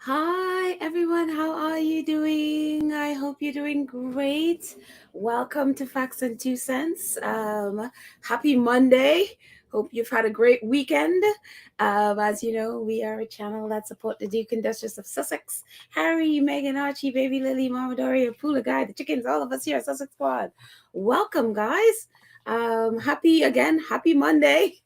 Hi, everyone. How are you doing? I hope you're doing great. Welcome to Facts and Two Cents. Happy Monday. Hope you've had a great weekend. As you know, we are a channel that support the Duke and Duchess of Sussex, Harry, Meghan, Archie, Baby Lily, Mama Doria, Poola Guy, the chickens, all of us here at Sussex Squad. Welcome, guys. Happy Monday.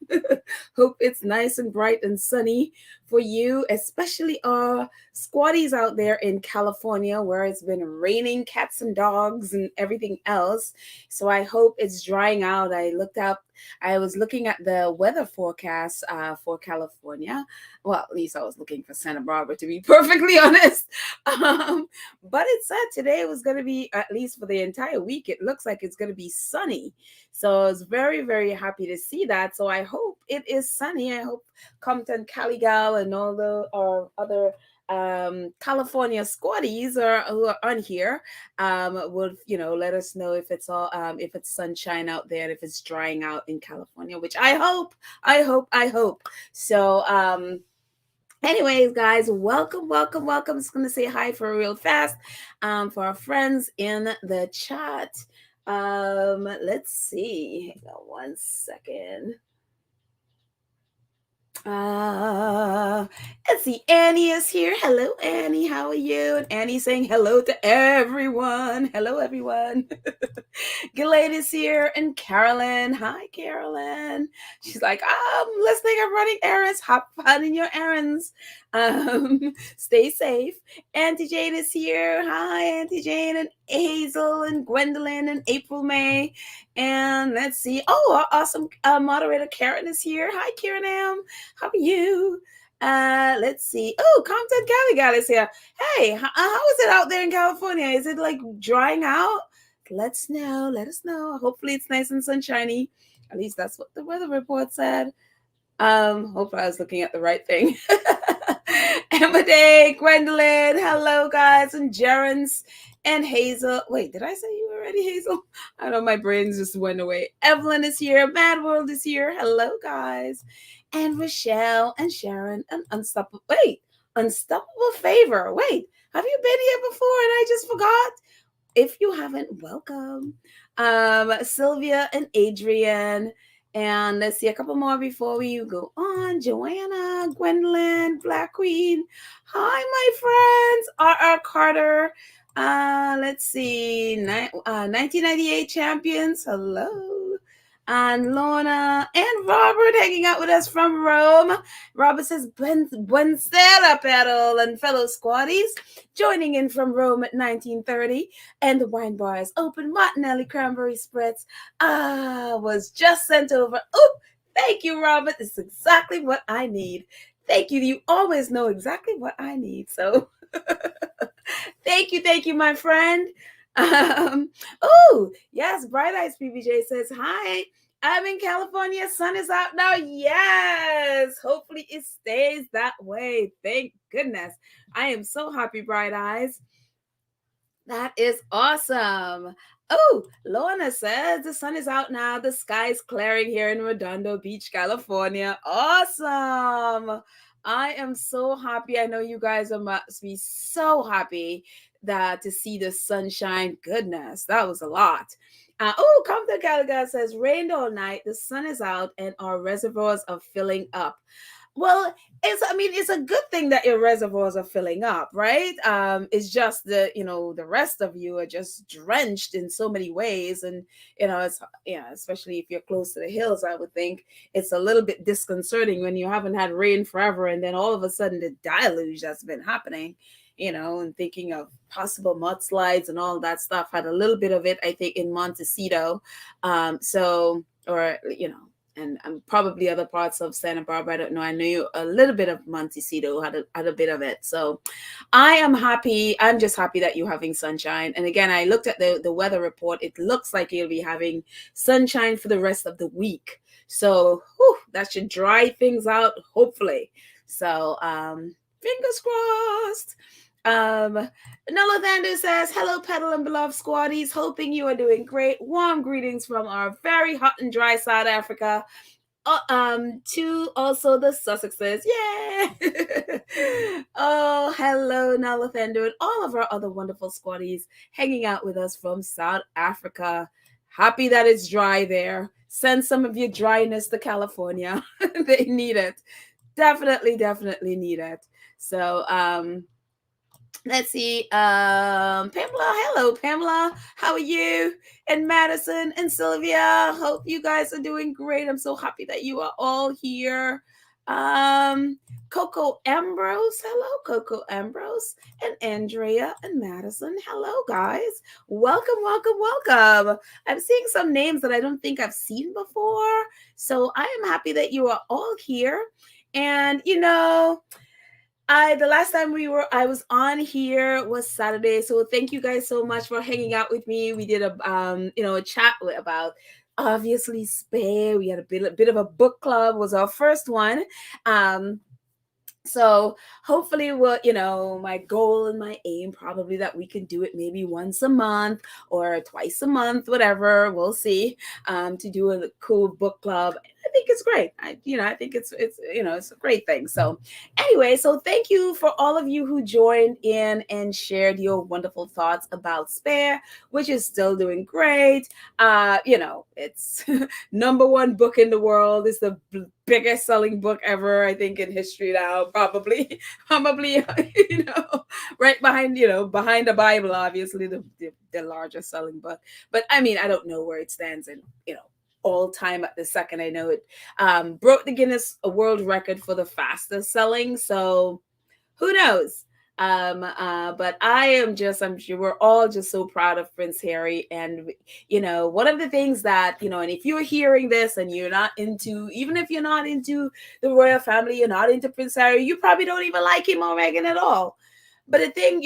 Hope it's nice and bright and sunny for you, especially squatties out there in California where it's been raining cats and dogs and everything else. So I hope it's drying out. I was looking at the weather forecast for California. Well, at least I was looking for Santa Barbara, to be perfectly honest. But it said today was going to be, at least for the entire week, it looks like it's going to be sunny. So I was very, very happy to see that. So I hope it is sunny. I hope Compton, Caligal, and all the or other California squatties who are on here would let us know if it's sunshine out there and if it's drying out in California, which I hope. So anyways, guys, welcome. Just gonna say hi for real fast for our friends in the chat. Let's see. Hang on one second. Uh, let's see. Annie is here. Hello, Annie. How are you? And Annie saying hello to everyone. Hello, everyone. Gilade is here, and Carolyn. Hi, Carolyn. She's like, I'm listening. I'm running errands. Hop on in your errands. Stay safe. Auntie Jane is here. Hi, Auntie Jane, and Hazel, and Gwendolyn, and April May. And let's see. Oh, our awesome moderator Karen is here. Hi, Karen M. How are you? Let's see. Oh, Compton Cali is here. Hey, how is it out there in California? Is it like drying out? Let us know. Hopefully it's nice and sunshiny. At least that's what the weather report said. Hopefully I was looking at the right thing. Emma Day, Gwendolyn, hello guys, and Jerence and Hazel. Wait, did I say you already, Hazel? I know my brains just went away. Evelyn is here, Mad World is here. Hello guys. And Rochelle and Sharon and Unstoppable Favor. Wait, have you been here before and I just forgot? If you haven't, welcome. Sylvia and Adrian. And let's see a couple more before we go on. Joanna, Gwendolyn, Black Queen. Hi, my friends. R.R. Carter. Let's see. 1998 champions. Hello. And Lorna and Robert hanging out with us from Rome. Robert says, Buonasera, Peril and fellow squatties. Joining in from Rome at 1930. And the wine bar is open. Martinelli cranberry spritz was just sent over. Oh, thank you, Robert. This is exactly what I need. Thank you. You always know exactly what I need. So thank you, my friend. Oh, yes, Bright Eyes PBJ says, hi, I'm in California. Sun is out now. Yes, hopefully it stays that way. Thank goodness. I am so happy, Bright Eyes. That is awesome. Oh, Lorna says the sun is out now. The sky is clearing here in Redondo Beach, California. Awesome. I am so happy. I know you guys must be so happy that to see the sunshine. Goodness, that was a lot. Compton Gallagher says rained all night. The sun is out and our reservoirs are filling up. Well, it's a good thing that your reservoirs are filling up, right? It's just the rest of you are just drenched in so many ways. And it's especially if you're close to the hills, I would think it's a little bit disconcerting when you haven't had rain forever and then all of a sudden the deluge that's been happening, and thinking of possible mudslides and all that stuff. Had a little bit of it, I think, in Montecito. And probably other parts of Santa Barbara. I don't know. I knew a little bit of Montecito had a bit of it. So I am happy. I'm just happy that you're having sunshine. And again, I looked at the weather report. It looks like you'll be having sunshine for the rest of the week. So that should dry things out, hopefully. So fingers crossed. Nella Vander says, hello, pedal and beloved squaddies. Hoping you are doing great. Warm greetings from our very hot and dry South Africa. To also the Sussexes. Yeah. Oh, hello, Nalathander, and all of our other wonderful squaddies hanging out with us from South Africa. Happy that it's dry there. Send some of your dryness to California. They need it. Definitely, definitely need it. So, let's see. Pamela, hello, Pamela. How are you? And Madison and Sylvia. Hope you guys are doing great. I'm so happy that you are all here. Coco Ambrose, hello, Coco Ambrose, and Andrea and Madison. Hello, guys. Welcome, welcome, welcome. I'm seeing some names that I don't think I've seen before. So I am happy that you are all here. And the last time I was on here was Saturday. So thank you guys so much for hanging out with me. We did a chat about obviously Spare. We had a bit of a book club, was our first one. So hopefully my goal and my aim probably that we can do it maybe once a month or twice a month, whatever, we'll see, to do a cool book club. I think it's great. I think it's a great thing. So anyway, so thank you for all of you who joined in and shared your wonderful thoughts about Spare, which is still doing great. It's number one book in the world. It's the biggest selling book ever, I think, in history now, probably, right behind the Bible, obviously the largest selling book. But I mean, I don't know where it stands in, all time at the second. I know it broke the Guinness World Record for the fastest selling. So who knows? But I'm sure we're all just so proud of Prince Harry. And, one of the things that, and if you're hearing this and even if you're not into the royal family, you're not into Prince Harry, you probably don't even like him or Meghan at all. But the thing,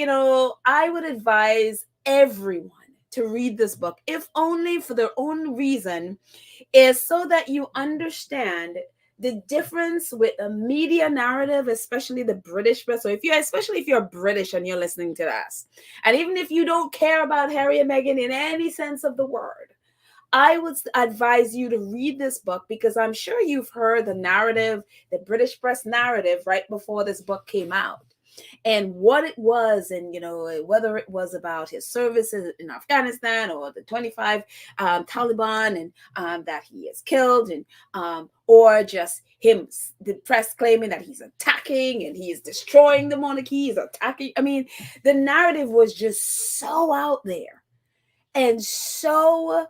I would advise everyone to read this book, if only for their own reason, is so that you understand the difference with a media narrative, especially the British press. So especially if you're British and you're listening to this, and even if you don't care about Harry and Meghan in any sense of the word, I would advise you to read this book, because I'm sure you've heard the narrative, the British press narrative, right before this book came out, and what it was, and whether it was about his services in Afghanistan or the 25 Taliban, and that he is killed, and or just him, the press claiming that he's attacking and he is destroying the monarchy, he's attacking. I mean, the narrative was just so out there, and so,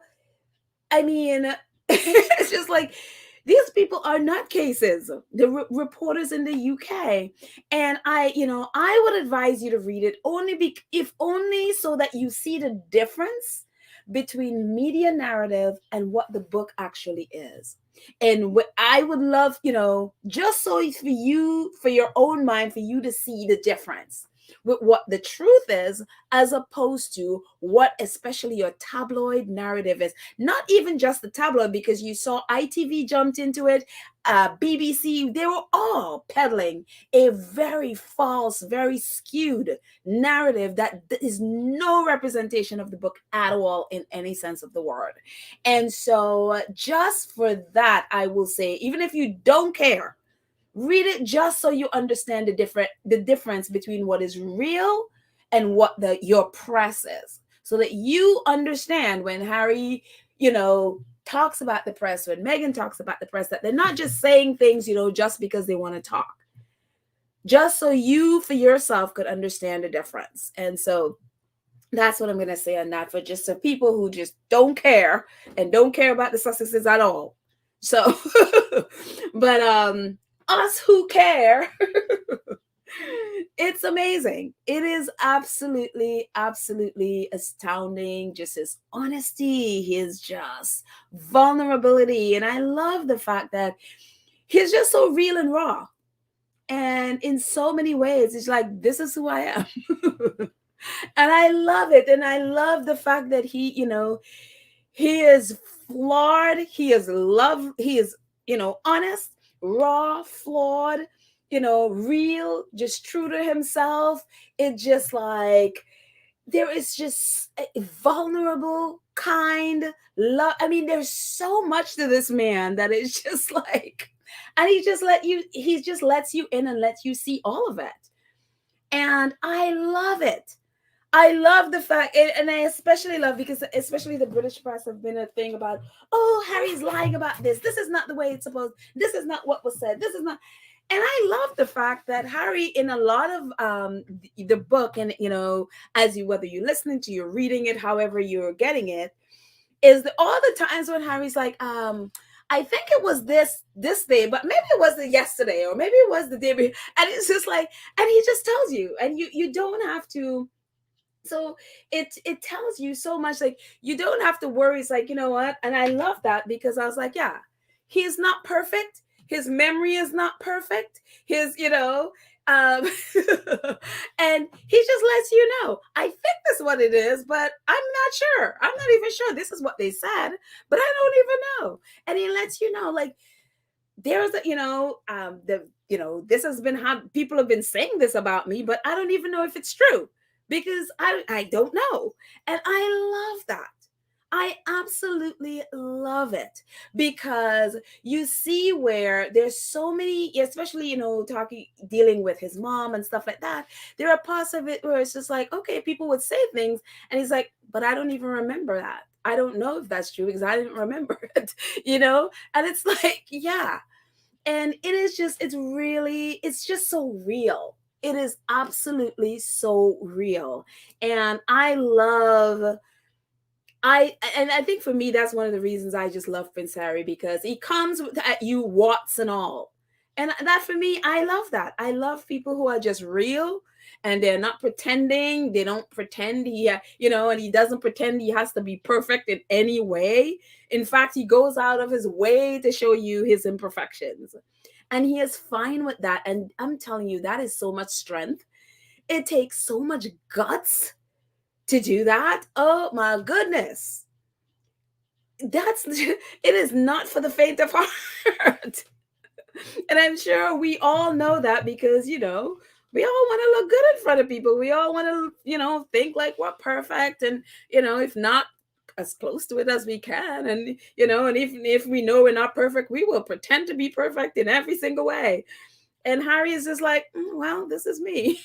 I mean, it's just like, these people are nutcases, the reporters in the UK. And I would advise you to read it if only so that you see the difference between media narrative and what the book actually is. And what I would love, just so for your own mind, for you to see the difference with what the truth is, as opposed to what especially your tabloid narrative is. Not even just the tabloid, because you saw ITV jumped into it, BBC, they were all peddling a very false, very skewed narrative that is no representation of the book at all in any sense of the word. And so just for that, I will say, even if you don't care, read it just so you understand the difference between what is real and what your press is, so that you understand when Harry, talks about the press, when Meghan talks about the press, that they're not just saying things, just because they want to talk. Just so you, for yourself, could understand the difference. And so that's what I'm going to say on that, for just the people who just don't care and don't care about the Sussexes at all. So, but us who care, it's amazing. It is absolutely, absolutely astounding. Just his honesty, his just vulnerability. And I love the fact that he's just so real and raw. And in so many ways, it's like, this is who I am. And I love it. And I love the fact that he is flawed. He is honest, raw, flawed, real, just true to himself. It's just like, there is just a vulnerable, kind, love. I mean, there's so much to this man that is just like, And he just lets you in and lets you see all of it. And I love it. I love the fact, and I especially love, because especially the British press have been a thing about, oh, Harry's lying about this. This is not the way it's supposed. This is not what was said. This is not. And I love the fact that Harry, in a lot of the book, and as you, whether you're listening to, you're reading it, however you're getting it, is all the times when Harry's like, I think it was this day, but maybe it was the yesterday, or maybe it was the day before. And it's just like, and he just tells you, and you don't have to. So it tells you so much, like, you don't have to worry. It's like, you know what? And I love that, because I was like, yeah, he's not perfect. His memory is not perfect. His, um and he just lets you know, I think that's what it is, but I'm not sure. I'm not even sure this is what they said, but I don't even know. And he lets you know, like, there's a, this has been how people have been saying this about me, but I don't even know if it's true, because I don't know. And I love that. I absolutely love it, because you see where there's so many, especially, dealing with his mom and stuff like that. There are parts of it where it's just like, okay, people would say things, and he's like, but I don't even remember that. I don't know if that's true, because I didn't remember it, And it's like, yeah. And it's just so real. It is absolutely so real. And I think for me, that's one of the reasons I just love Prince Harry, because he comes at you, warts and all. And that, for me, I love that. I love people who are just real, and they're not pretending. They don't pretend and he doesn't pretend he has to be perfect in any way. In fact, he goes out of his way to show you his imperfections. And he is fine with that. And I'm telling you, that is so much strength. It takes so much guts to do that. Oh my goodness. It is not for the faint of heart. And I'm sure we all know that, because, we all want to look good in front of people. We all want to, think like we're perfect. And, if not, as close to it as we can. And, and if we know we're not perfect, we will pretend to be perfect in every single way. And Harry is just like, well, this is me.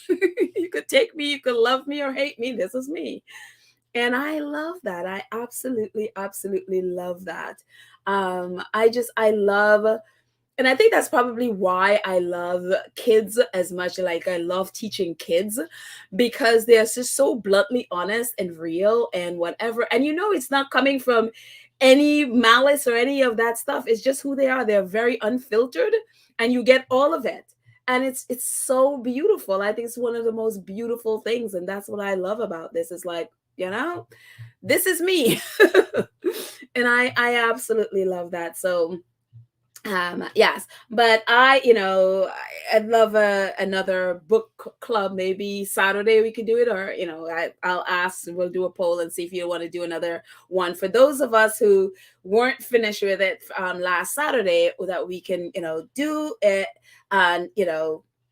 You could take me, you could love me or hate me. This is me. And I love that. I absolutely, absolutely love that. I love, and I think that's probably why I love kids as much. Like, I love teaching kids, because they're just so bluntly honest and real and whatever. And it's not coming from any malice or any of that stuff. It's just who they are. They're very unfiltered, and you get all of it. And it's so beautiful. I think it's one of the most beautiful things. And that's what I love about this. It's like, this is me. And I absolutely love that. So yes, but I'd love another book club. Maybe Saturday we could do it, or I'll ask, we'll do a poll and see if you want to do another one for those of us who weren't finished with it last Saturday, that we can do it, and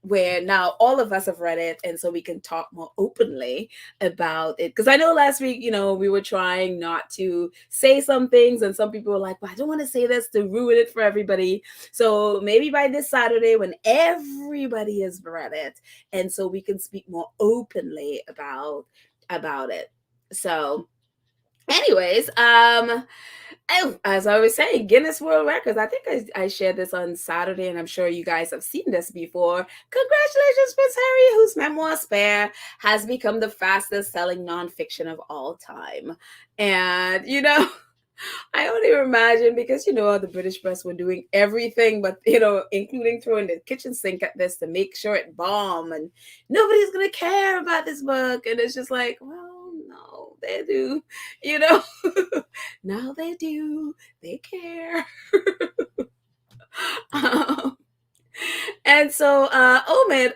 where now all of us have read it, and so we can talk more openly about it. Because I know last week, we were trying not to say some things, and some people were like, well, I don't want to say this to ruin it for everybody. So maybe by this Saturday, when everybody has read it, and so we can speak more openly about it. So anyways, as I was saying, Guinness World Records. I think I shared this on Saturday, and I'm sure you guys have seen this before. Congratulations, Prince Harry, whose memoir Spare has become the fastest selling nonfiction of all time. And I only imagine, because the British press were doing everything, but including throwing the kitchen sink at this to make sure it bombed, and nobody's gonna care about this book. And it's just like, well, no, they do, now they do, they care. And so oh man,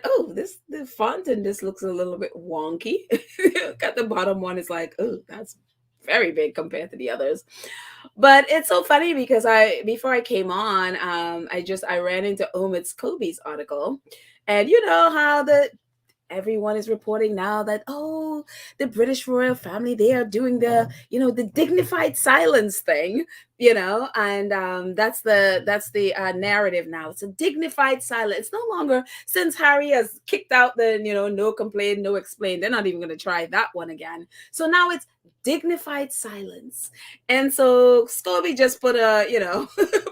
the font in this looks a little bit wonky. Got the bottom one is like, oh, that's very big compared to the others. But it's so funny, because before I came on, I ran into Omid Scobie's article, and how everyone is reporting now that, oh, the British royal family, they are doing the, the dignified silence thing, and that's the narrative now. It's a dignified silence. It's no longer, since Harry has kicked out the, no complain, no explain. They're not even going to try that one again. So now it's dignified silence. And so Scobie just put a,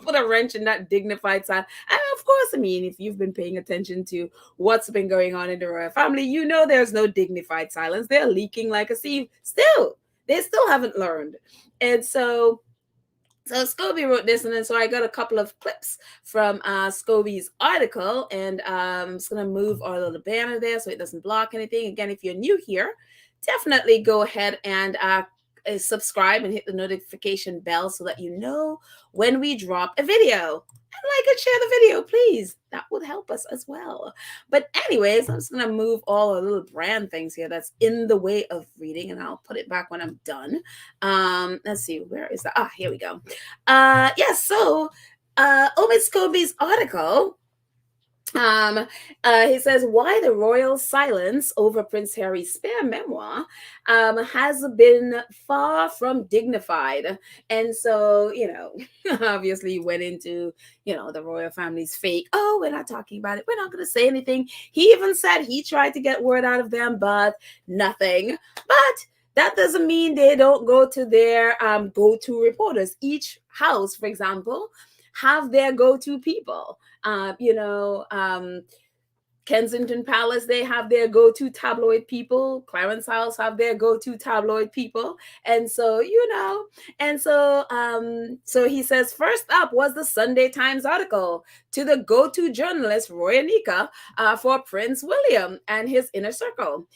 put a wrench in that dignified silence. And of course, I mean, if you've been paying attention to what's been going on in the royal family, there's no dignified silence. They're leaking like a sieve. Still, they still haven't learned. And so Scobie wrote this, and then so I got a couple of clips from Scobie's article, and I'm just going to move our little banner there so it doesn't block anything. Again, if you're new here, definitely go ahead and subscribe and hit the notification bell so that you know when we drop a video. And like and share the video, please. That would help us as well. But anyways, I'm just going to move all the little brand things here that's in the way of reading, and I'll put it back when I'm done. Let's see, where is that? Here we go. So Omid Scobie's article, he says why the royal silence over Prince Harry's spare memoir has been far from dignified. And so, obviously he went into, the royal family's fake. Oh, we're not talking about it. We're not going to say anything. He even said he tried to get word out of them, but nothing. But that doesn't mean they don't go to their go-to reporters. Each house, for example, have their go-to people. Kensington Palace, they have their go-to tabloid people. Clarence House have their go-to tabloid people. And so, so he says, first up was the Sunday Times article to the go-to journalist, Roy Anika, for Prince William and his inner circle.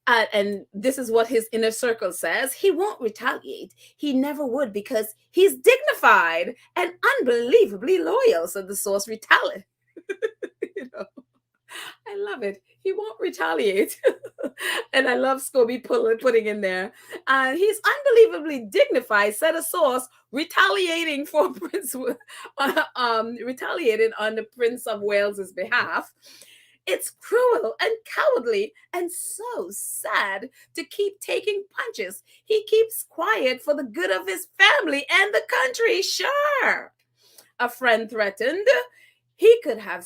And this is what his inner circle says. He won't retaliate. He never would, because he's dignified and unbelievably loyal. So the source retaliate. I love it. He won't retaliate. And I love Scobie putting in there. He's unbelievably dignified, said a source, retaliating for retaliating on the Prince of Wales's behalf. It's cruel and cowardly and so sad to keep taking punches. He keeps quiet for the good of his family and the country. Sure. A friend threatened he could have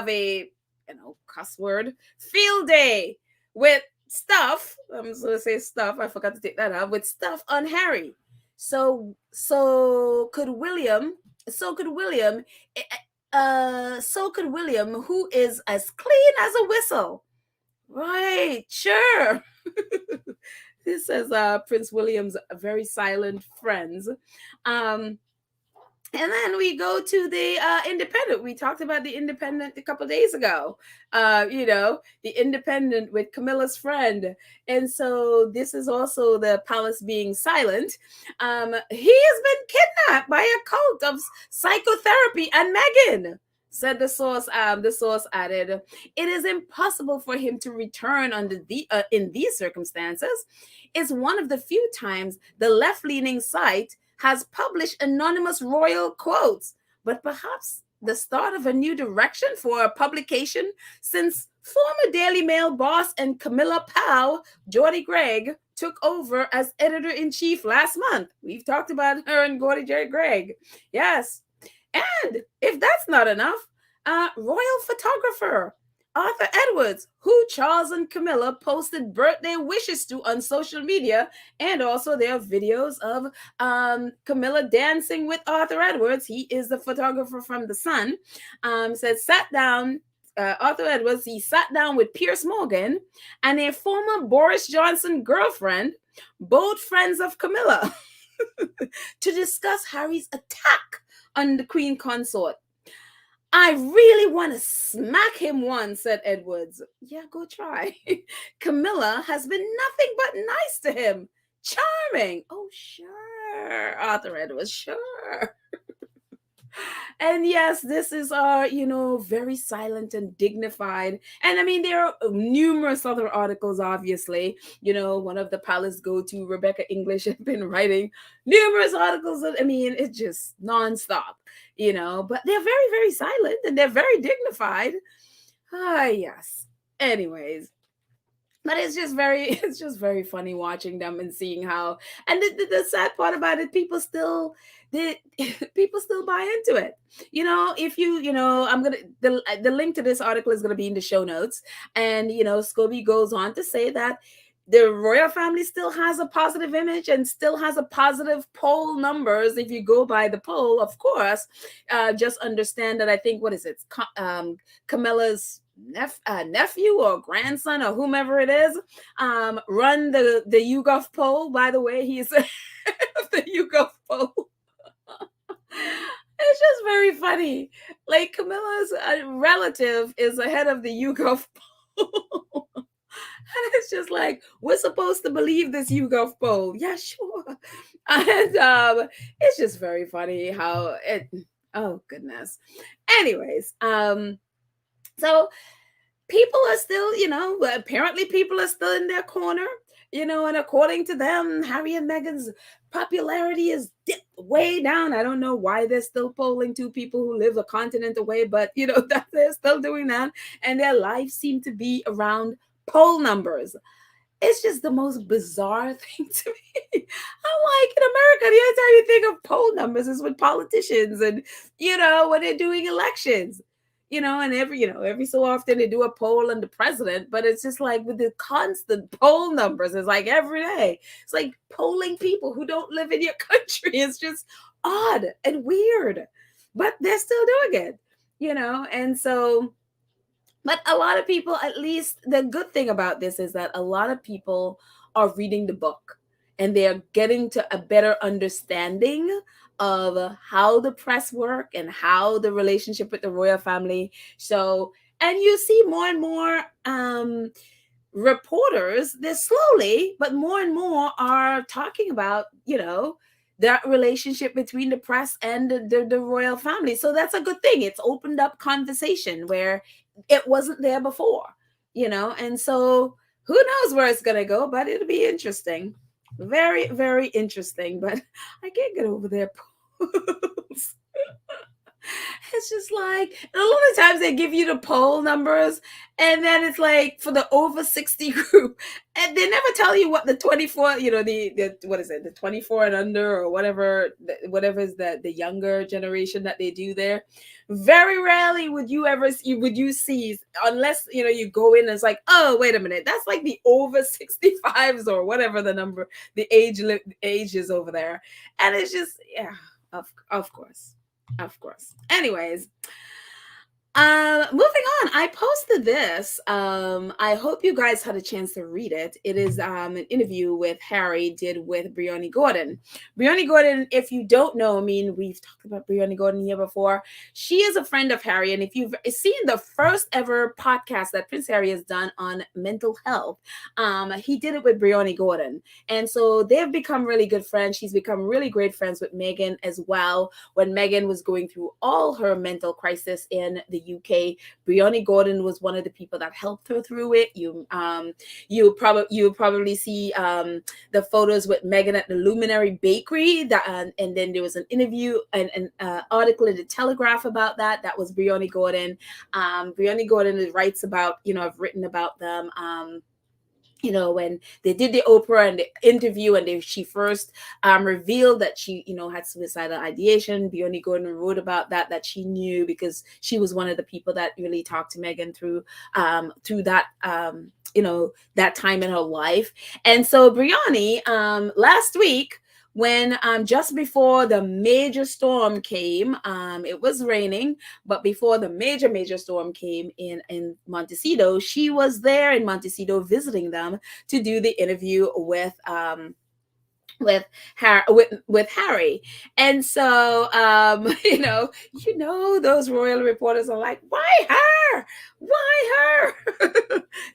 a, cuss word, field day with stuff. I'm just going to say stuff. I forgot to take that out. With stuff on Harry. So could William, who is as clean as a whistle. Right, sure. This says Prince William's very silent friends. And then we go to the Independent. We talked about the Independent a couple days ago. The Independent with Camilla's friend. And so this is also the palace being silent. He has been kidnapped by a cult of psychotherapy and Meghan, said the source. The source added, it is impossible for him to return in these circumstances. It's one of the few times the left-leaning site has published anonymous royal quotes, but perhaps the start of a new direction for a publication, since former Daily Mail boss and Camilla pal, Geordie Gregg, took over as editor-in-chief last month. We've talked about her and Geordie Gregg. Yes. And if that's not enough, royal photographer Arthur Edwards, who Charles and Camilla posted birthday wishes to on social media, and also there are videos of Camilla dancing with Arthur Edwards. He is the photographer from The Sun. Arthur Edwards, he sat down with Piers Morgan and a former Boris Johnson girlfriend, both friends of Camilla, to discuss Harry's attack on the Queen Consort. I really want to smack him one, said Edwards. Yeah, go try. Camilla has been nothing but nice to him. Charming. Oh, sure. Arthur Edwards, sure. And yes, this is very silent and dignified. And I mean, there are numerous other articles, obviously. One of the palace go-to, Rebecca English, has been writing numerous articles. It's just nonstop, but they're very, very silent and they're very dignified. Yes. Anyways. But it's just very funny watching them and seeing how, and the sad part about it, people still, the people still buy into it. If I'm gonna, the link to this article is gonna be in the show notes. And Scobie goes on to say that the royal family still has a positive image and still has a positive poll numbers. If you go by the poll, of course, just understand that, I think, what is it, Camilla's nephew or grandson or whomever it is, run the YouGov poll. By the way, he's the YouGov poll. It's just very funny. Like, Camilla's relative is ahead of the YouGov poll. And it's just like, we're supposed to believe this YouGov poll. Yeah, sure. And it's just very funny how it, oh goodness. Anyways, so people are still, apparently people are still in their corner, and according to them, Harry and Meghan's popularity is dipped way down. I don't know why they're still polling two people who live a continent away, but that they're still doing that, and their lives seem to be around poll numbers. It's just the most bizarre thing to me. I'm like, in America, the only time you think of poll numbers is with politicians and, when they're doing elections. And every so often they do a poll on the president, but it's just like with the constant poll numbers, it's like every day. It's like polling people who don't live in your country. It's just odd and weird, but they're still doing it, and so. But a lot of people, at least the good thing about this is that a lot of people are reading the book and they're getting to a better understanding of how the press work and how the relationship with the royal family. So, and you see more and more reporters, they're slowly, but more and more are talking about, that relationship between the press and the royal family. So that's a good thing. It's opened up conversation where it wasn't there before, and so who knows where it's going to go, but it'll be interesting. Very, very interesting. But I can't get over their polls. It's just like, and a lot of times they give you the poll numbers, and then it's like for the over 60 group, and they never tell you what the 24, the what is it, the 24 and under, or whatever is the younger generation that they do there. Very rarely would you see, unless you go in and it's like, oh, wait a minute, that's like the over 65s or whatever the number, the age is over there. And it's just, yeah, of course. Of course. Anyways, moving on. I posted this. I hope you guys had a chance to read it. It is an interview with Harry did with Brioni Gordon. Brioni Gordon, if you don't know, I mean, we've talked about Brioni Gordon here before. She is a friend of Harry, and if you've seen the first ever podcast that Prince Harry has done on mental health, he did it with Brioni Gordon. And so they've become really good friends. She's become really great friends with Meghan as well. When Meghan was going through all her mental crisis in the UK, Brioni Gordon was one of the people that helped her through it. You'll probably see the photos with Meghan at the Luminary Bakery. And then there was an interview and an article in the Telegraph about that. That was Brioni Gordon. Brioni Gordon writes about, I've written about them. When they did the Oprah and the interview, and she first revealed that she, had suicidal ideation. Brioni Gordon wrote about that she knew because she was one of the people that really talked to Meghan through that, that time in her life. And so Brioni, last week, when just before the major storm came, it was raining, but before the major storm came in Montecito, she was there in Montecito visiting them to do the interview with Harry. And so those royal reporters are like, why her?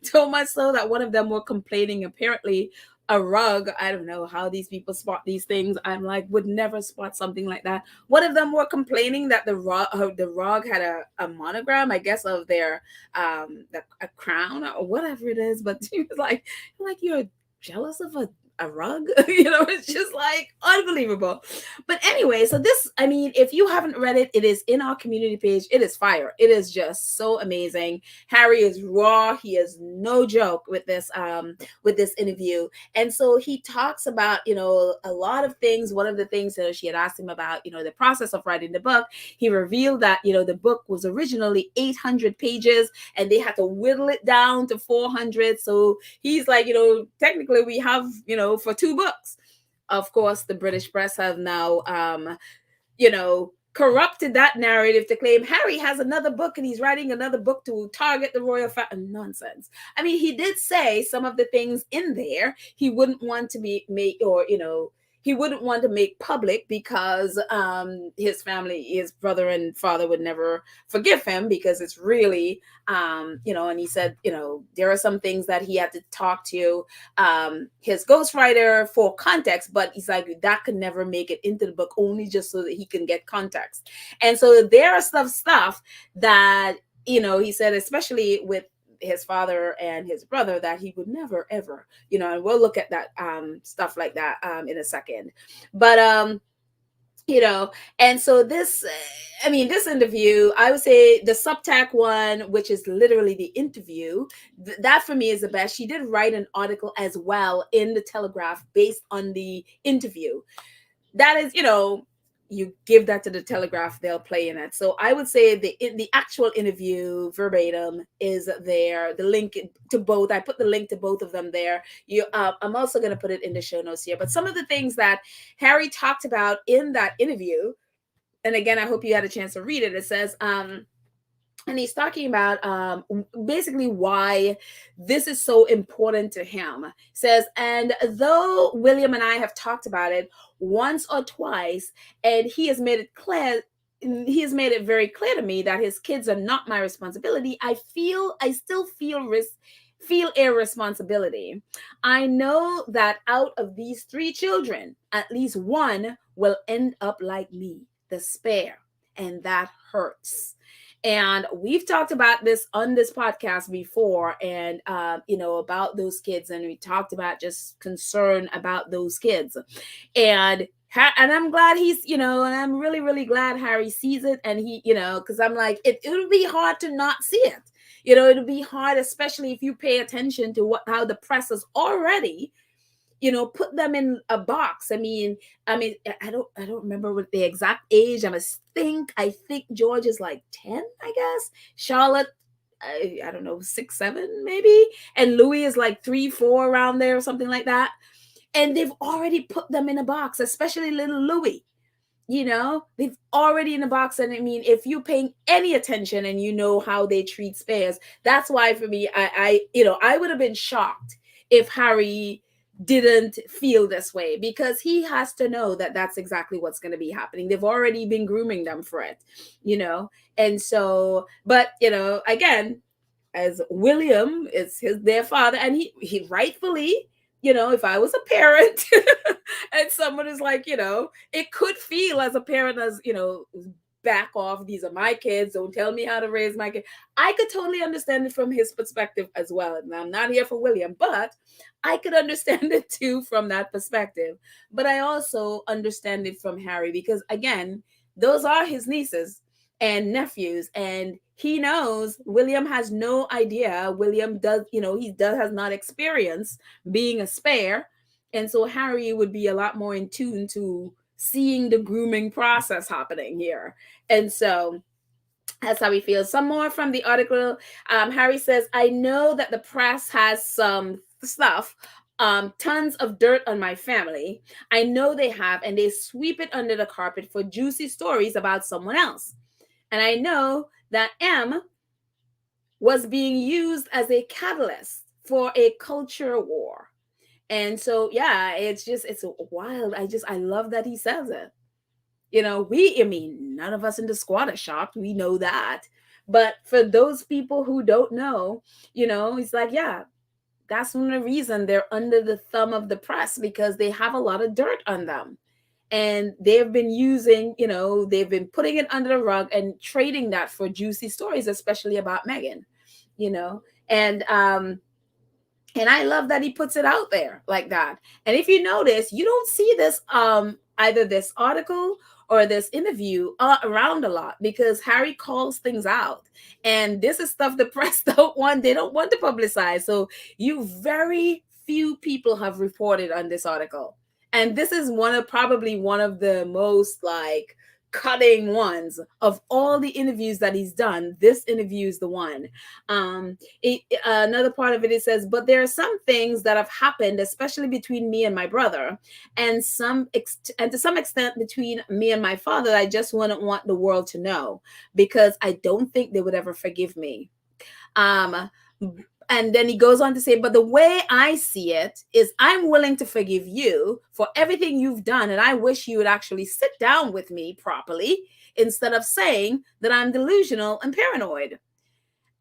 So much so that one of them were complaining, apparently a rug. I don't know how these people spot these things. I'm like, would never spot something like that. One of them were complaining that the rug had a monogram, I guess, of their a crown or whatever it is. But she was like you're jealous of a rug. It's just like unbelievable. But anyway, so this, I mean, if you haven't read it, it is in our community page. It is fire. It is just so amazing. Harry is raw. He is no joke with this interview. And so he talks about, a lot of things. One of the things that she had asked him about, the process of writing the book, he revealed that, the book was originally 800 pages and they had to whittle it down to 400. So he's like, technically we have, for 2 books. Of course, the British press have now, corrupted that narrative to claim Harry has another book and he's writing another book to target the royal family. Nonsense. I mean, he did say some of the things in there he wouldn't want to be made, or he wouldn't want to make public because his family, his brother and father would never forgive him, because it's really, and he said, there are some things that he had to talk to his ghostwriter for context, but he's like, that could never make it into the book, only just so that he can get context. And so there are some stuff that, he said, especially with his father and his brother, that he would never ever, and we'll look at that stuff like that in a second. But and so this, this interview, I would say the subtac one, which is literally the interview, that for me is the best. She did write an article as well in the Telegraph based on the interview. That is, you give that to the Telegraph, they'll play in it. So I would say the actual interview verbatim is there. The link to both, I put the link to both of them there. I'm also going to put it in the show notes here. But some of the things that Harry talked about in that interview, and again, I hope you had a chance to read it. It says, and he's talking about basically why this is so important to him. Says, and though William and I have talked about it once or twice, and he has made it very clear to me that his kids are not my responsibility, I still feel a responsibility. I know that out of these 3 children, at least one will end up like me, the spare, and that hurts. And we've talked about this on this podcast before, and about those kids, and we talked about just concern about those kids, and I'm glad he's, and I'm really, really glad Harry sees it, and he, because I'm like, it would be hard to not see it. It'll be hard, especially if you pay attention to how the press is already, put them in a box. I mean, I don't remember what the exact age. I think George is like 10, I guess. Charlotte, I don't know, 6, 7 maybe. And Louis is like 3, 4 around there or something like that. And they've already put them in a box, especially little Louis. They've already in a box. And I mean, if you're paying any attention and you know how they treat spares, that's why for me, I would have been shocked if Harry didn't feel this way, because he has to know that that's exactly what's going to be happening. They've already been grooming them for it, and so, but again, as William is their father, and he rightfully, if I was a parent and someone is like, it could feel as a parent as, back off, these are my kids, don't tell me how to raise my kid. I could totally understand it from his perspective as well. And I'm not here for William, but I could understand it too from that perspective. But I also understand it from Harry, because again, those are his nieces and nephews, and he knows William has no idea. William has not experienced being a spare. And so Harry would be a lot more in tune to seeing the grooming process happening here. And so that's how he feels. Some more from the article. Harry says, I know that the press has some stuff, tons of dirt on my family. I know they have, and they sweep it under the carpet for juicy stories about someone else. And I know that M was being used as a catalyst for a culture war. And so, yeah, it's wild. I love that he says it. None of us in the squad are shocked. We know that. But for those people who don't know, it's like, yeah, that's one of the reasons they're under the thumb of the press, because they have a lot of dirt on them. And they've been using, they've been putting it under the rug and trading that for juicy stories, especially about Meghan, and And I love that he puts it out there like that. And if you notice, you don't see this either this article or this interview around a lot, because Harry calls things out. And this is stuff the press they don't want to publicize. So you very few people have reported on this article. And this is probably one of the most like cutting ones of all the interviews that he's done. This interview is the one. Another part of it, it says, but there are some things that have happened, especially between me and my brother, and to some extent between me and my father, I just wouldn't want the world to know, because I don't think they would ever forgive me. And then he goes on to say, but the way I see it is I'm willing to forgive you for everything you've done. And I wish you would actually sit down with me properly instead of saying that I'm delusional and paranoid.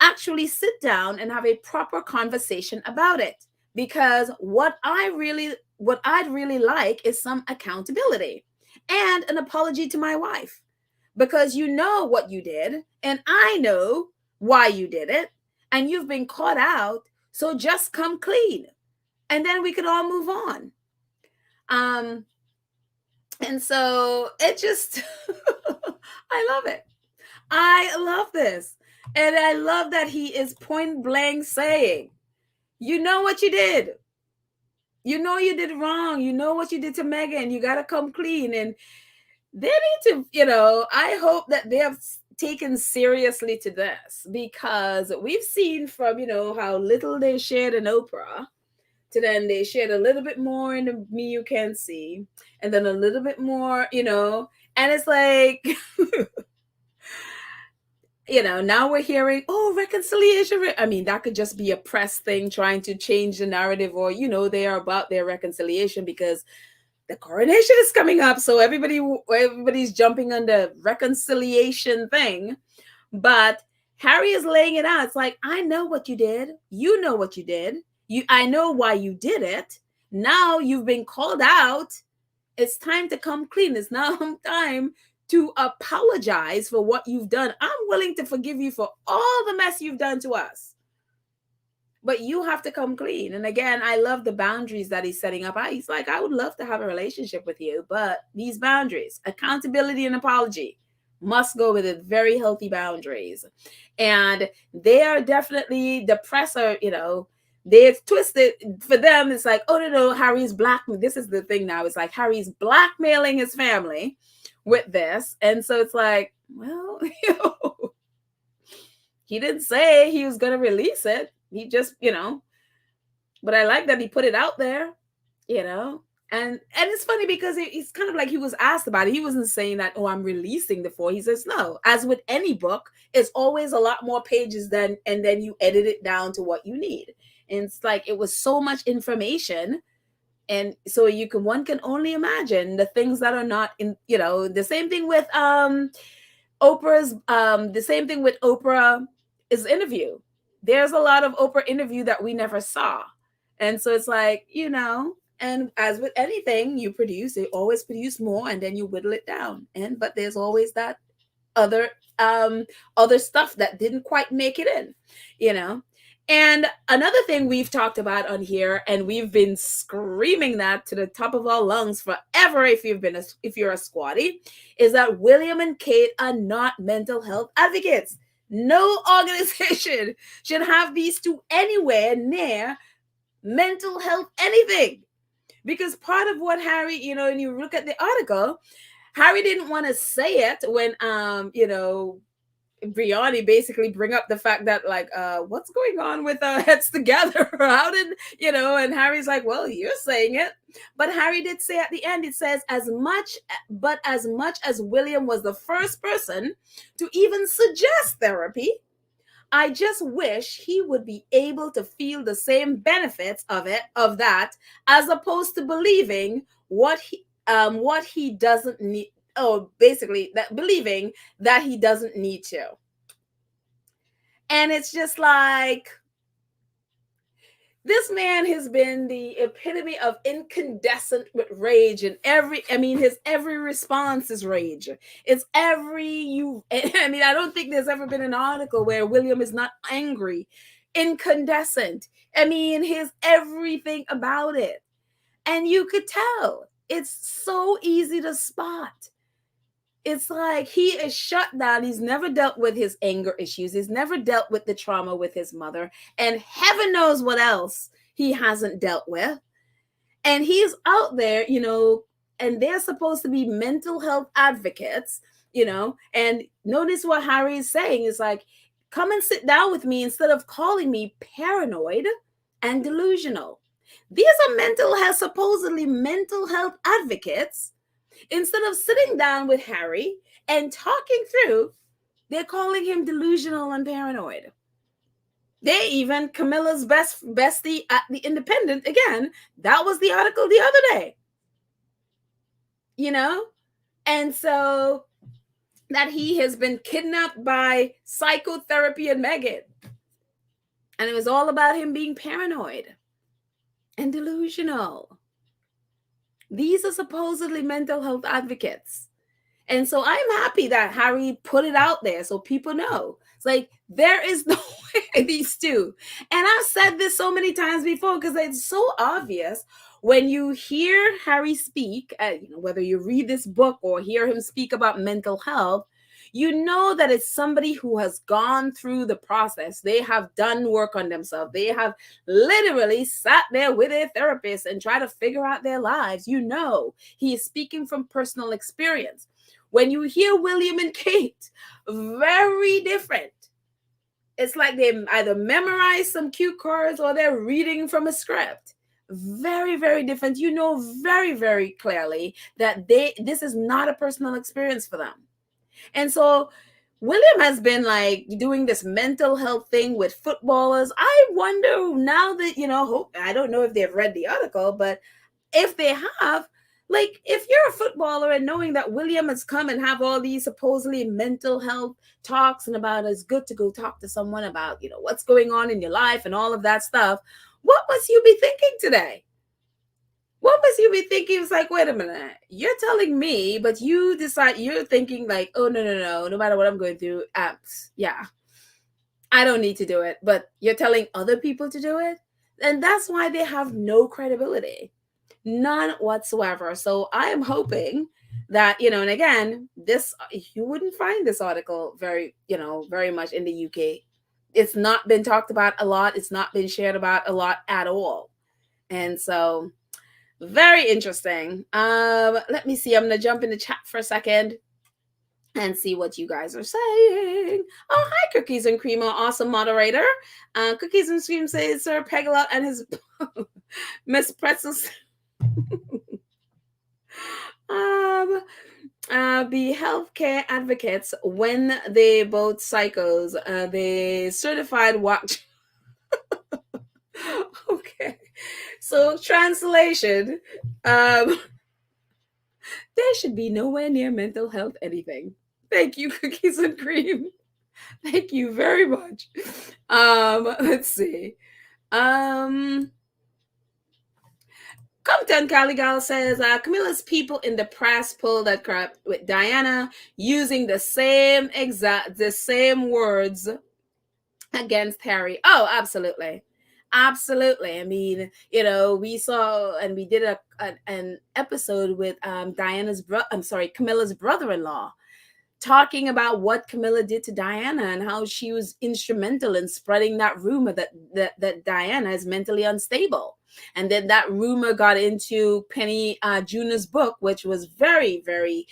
Actually sit down and have a proper conversation about it. Because what I'd really like is some accountability and an apology to my wife. Because you know what you did, and I know why you did it, and you've been caught out, so just come clean, and then we could all move on. And so it just I love it. I love this. And I love that he is point blank saying, you know what you did. You know you did wrong. You know what you did to Meghan. You got to come clean. And they need to, I hope that they have taken seriously to this, because we've seen from, how little they shared in Oprah to then they shared a little bit more in the Me You Can See, and then a little bit more, and it's like, now we're hearing, oh, reconciliation. I mean, that could just be a press thing trying to change the narrative, or, they are about their reconciliation because the coronation is coming up. So everybody's jumping on the reconciliation thing. But Harry is laying it out. It's like, I know what you did. You know what you did. I know why you did it. Now you've been called out. It's time to come clean. It's now time to apologize for what you've done. I'm willing to forgive you for all the mess you've done to us, but you have to come clean. And again, I love the boundaries that he's setting up. He's like, I would love to have a relationship with you, but these boundaries, accountability and apology, must go with it. Very healthy boundaries. And they are definitely, the press are, they've twisted for them. It's like, oh, no, Harry's this is the thing now. It's like Harry's blackmailing his family with this. And so it's like, well, he didn't say he was going to release it. He just, but I like that he put it out there, and it's funny because it's kind of like he was asked about it. He wasn't saying that, oh, I'm releasing the 4. He says, no, as with any book, it's always a lot more pages and then you edit it down to what you need. And it's like, it was so much information. And so one can only imagine the things that are not in, the same thing with Oprah's interview. There's a lot of Oprah interview that we never saw. And so it's like, and as with anything you always produce more, and then you whittle it down. But there's always that other stuff that didn't quite make it in, And another thing we've talked about on here, and we've been screaming that to the top of our lungs forever, if you're a squatty, is that William and Kate are not mental health advocates. No organization should have these two anywhere near mental health anything. Because part of what Harry, when you look at the article, Harry didn't want to say it when, Brianni basically bring up the fact that, like, what's going on with Heads Together? How did, and Harry's like, well, you're saying it. But Harry did say at the end, it says, as much as William was the first person to even suggest therapy, I just wish he would be able to feel the same benefits of that, as opposed to believing what he doesn't need. Oh, basically that believing that he doesn't need to. And it's just like, this man has been the epitome of incandescent with rage, and his every response is rage. It's I don't think there's ever been an article where William is not angry. incandescent. I mean, his everything about it. And you could tell. It's so easy to spot. It's like he is shut down. He's never dealt with his anger issues. He's never dealt with the trauma with his mother. And heaven knows what else he hasn't dealt with. And he's out there, and they're supposed to be mental health advocates, and notice what Harry is saying is like, come and sit down with me instead of calling me paranoid and delusional. These are supposedly mental health advocates. Instead of sitting down with Harry and talking through, they're calling him delusional and paranoid. They even, Camilla's bestie at the Independent, again, that was the article the other day. And so that he has been kidnapped by psychotherapy and Meghan. And it was all about him being paranoid and delusional. These are supposedly mental health advocates. And so I'm happy that Harry put it out there so people know. It's like, there is no way these two. And I've said this so many times before because it's so obvious when you hear Harry speak, whether you read this book or hear him speak about mental health, you know that it's somebody who has gone through the process. They have done work on themselves. They have literally sat there with a therapist and try to figure out their lives. He is speaking from personal experience. When you hear William and Kate, very different. It's like they either memorize some cue cards or they're reading from a script. Very, very different. Very, very clearly that this is not a personal experience for them. And so William has been like doing this mental health thing with footballers. I wonder now that, I don't know if they've read the article, but if they have, like, if you're a footballer and knowing that William has come and have all these supposedly mental health talks and about it's good to go talk to someone about, what's going on in your life and all of that stuff, what must you be thinking today? What must you be thinking? It's like, wait a minute, you're telling me, but you decide you're thinking like, oh, no matter what I'm going through, yeah, I don't need to do it. But you're telling other people to do it. And that's why they have no credibility, none whatsoever. So I am hoping that, and again, you wouldn't find this article very much in the UK. It's not been talked about a lot. It's not been shared about a lot at all. And so very interesting. Let me see. I'm going to jump in the chat for a second and see what you guys are saying. Oh, hi, Cookies and Cream, awesome moderator. Cookies and Cream says Sir Pegala and his Miss Pretzels. The healthcare advocates, when they both psychos, they certified watch. Okay. So translation, there should be nowhere near mental health anything. Thank you, Cookies and Cream. Thank you very much. Let's see. Compton Caligal says Camilla's people in the press pulled that crap with Diana using the same words against Harry. Oh, absolutely. Absolutely. I mean, we saw and we did an episode with Camilla's brother-in-law, talking about what Camilla did to Diana and how she was instrumental in spreading that rumor that Diana is mentally unstable. And then that rumor got into Penny Junor's book, which was very, very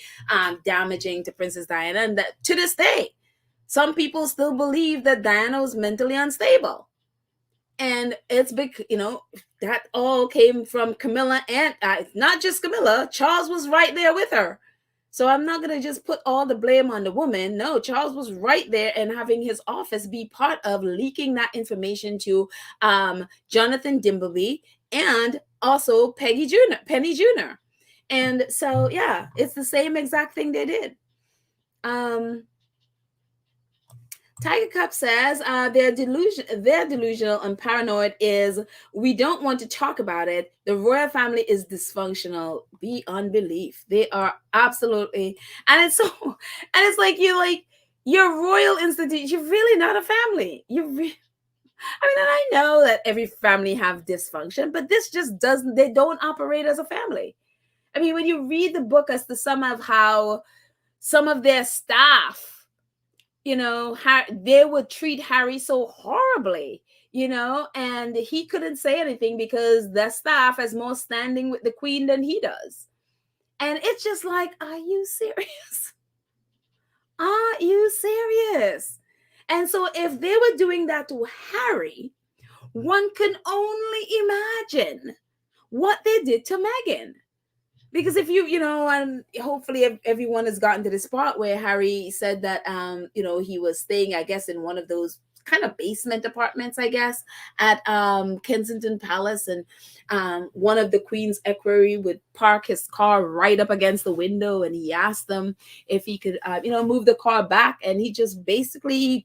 damaging to Princess Diana. And that to this day, some people still believe that Diana was mentally unstable. And it's big, that all came from Camilla, and not just Camilla. Charles was right there with her. So I'm not going to just put all the blame on the woman. No, Charles was right there and having his office be part of leaking that information to Jonathan Dimbleby and also Penny Jr. And so, yeah, it's the same exact thing they did. Tiger Cup says their delusional and paranoid is we don't want to talk about it. The royal family is dysfunctional beyond belief. They are absolutely, and it's like you're royal institute. You're really not a family. I mean, and I know that every family have dysfunction, but this just doesn't, they don't operate as a family. I mean, when you read the book as to some of how some of their staff, they would treat Harry so horribly, and he couldn't say anything because the staff has more standing with the Queen than he does. And it's just like, are you serious? Are you serious? And so if they were doing that to Harry, one can only imagine what they did to Meghan. Because if and hopefully everyone has gotten to this part where Harry said that, he was staying, I guess, in one of those kind of basement apartments, I guess, at Kensington Palace, and one of the Queen's equerry would park his car right up against the window, and he asked them if he could, move the car back, and he just basically,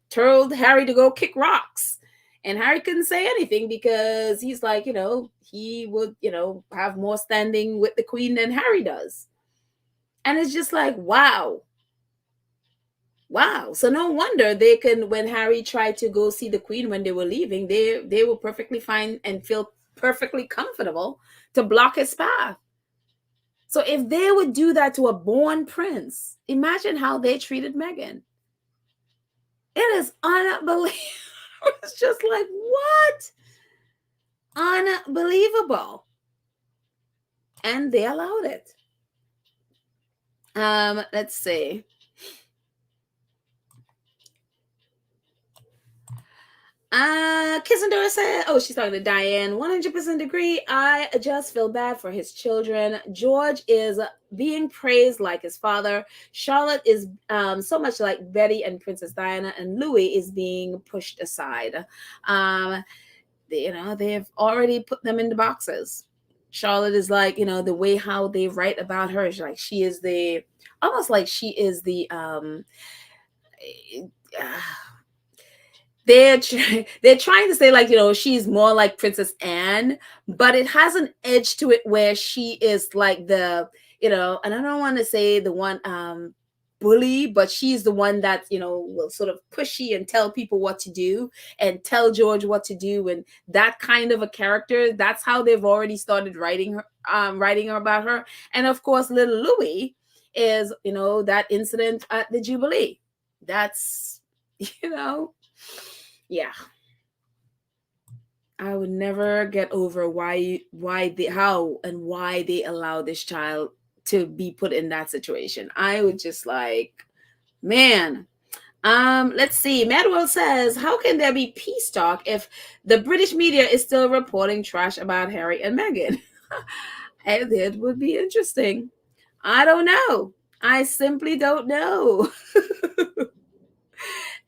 told Harry to go kick rocks. And Harry couldn't say anything because he's like, he would, have more standing with the Queen than Harry does. And it's just like, wow. Wow. So no wonder when Harry tried to go see the Queen when they were leaving, they were perfectly fine and feel perfectly comfortable to block his path. So if they would do that to a born prince, imagine how they treated Meghan. It is unbelievable. It's just like, what? Unbelievable. And they allowed it. Let's see. Kissendora said, oh, she's talking to Diane. 100% agree. I just feel bad for his children. George is being praised like his father. Charlotte is so much like Betty and Princess Diana, and Louis is being pushed aside. They've already put them in the boxes. Charlotte is like, the way how they write about her is like she is the they're trying to say, like, she's more like Princess Anne, but it has an edge to it where she is like the, and I don't want to say the one bully, but she's the one that, will sort of pushy and tell people what to do and tell George what to do, and that kind of a character. That's how they've already started writing her about her. And of course, little Louis is, that incident at the Jubilee. That's, yeah. I would never get over how and why they allow this child to be put in that situation. I would just like, man. Let's see. Manuel says, how can there be peace talk if the British media is still reporting trash about Harry and Meghan? And it would be interesting. I don't know. I simply don't know.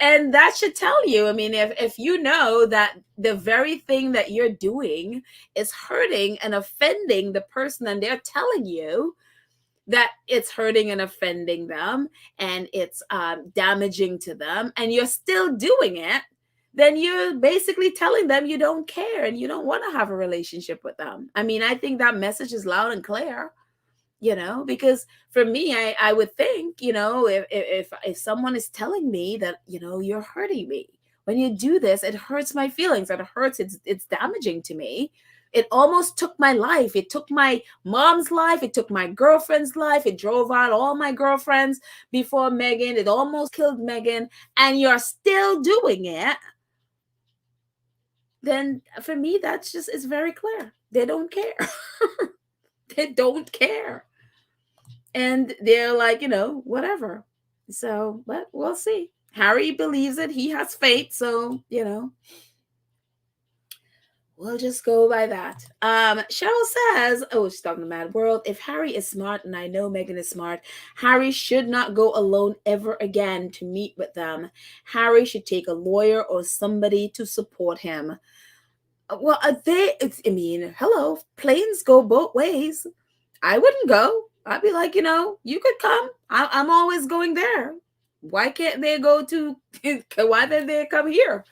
And that should tell you, I mean, if you know that the very thing that you're doing is hurting and offending the person, and they're telling you that it's hurting and offending them, and it's damaging to them, and you're still doing it, then you're basically telling them you don't care and you don't want to have a relationship with them. I mean, I think that message is loud and clear. Because for me, I would think, if someone is telling me that, you're hurting me when you do this, it hurts my feelings, it hurts, it's damaging to me. It almost took my life. It took my mom's life. It took my girlfriend's life. It drove out all my girlfriends before Meghan. It almost killed Meghan, and you're still doing it. Then for me, that's just, it's very clear. They don't care. They don't care. And they're like, whatever. So, but we'll see. Harry believes it. He has faith. So, we'll just go by that. Cheryl says, oh, she's talking to Mad World. If Harry is smart, and I know Meghan is smart, Harry should not go alone ever again to meet with them. Harry should take a lawyer or somebody to support him. Well, hello, planes go both ways. I wouldn't go. I'd be like, you could come. I'm always going there. Why can't they why did they come here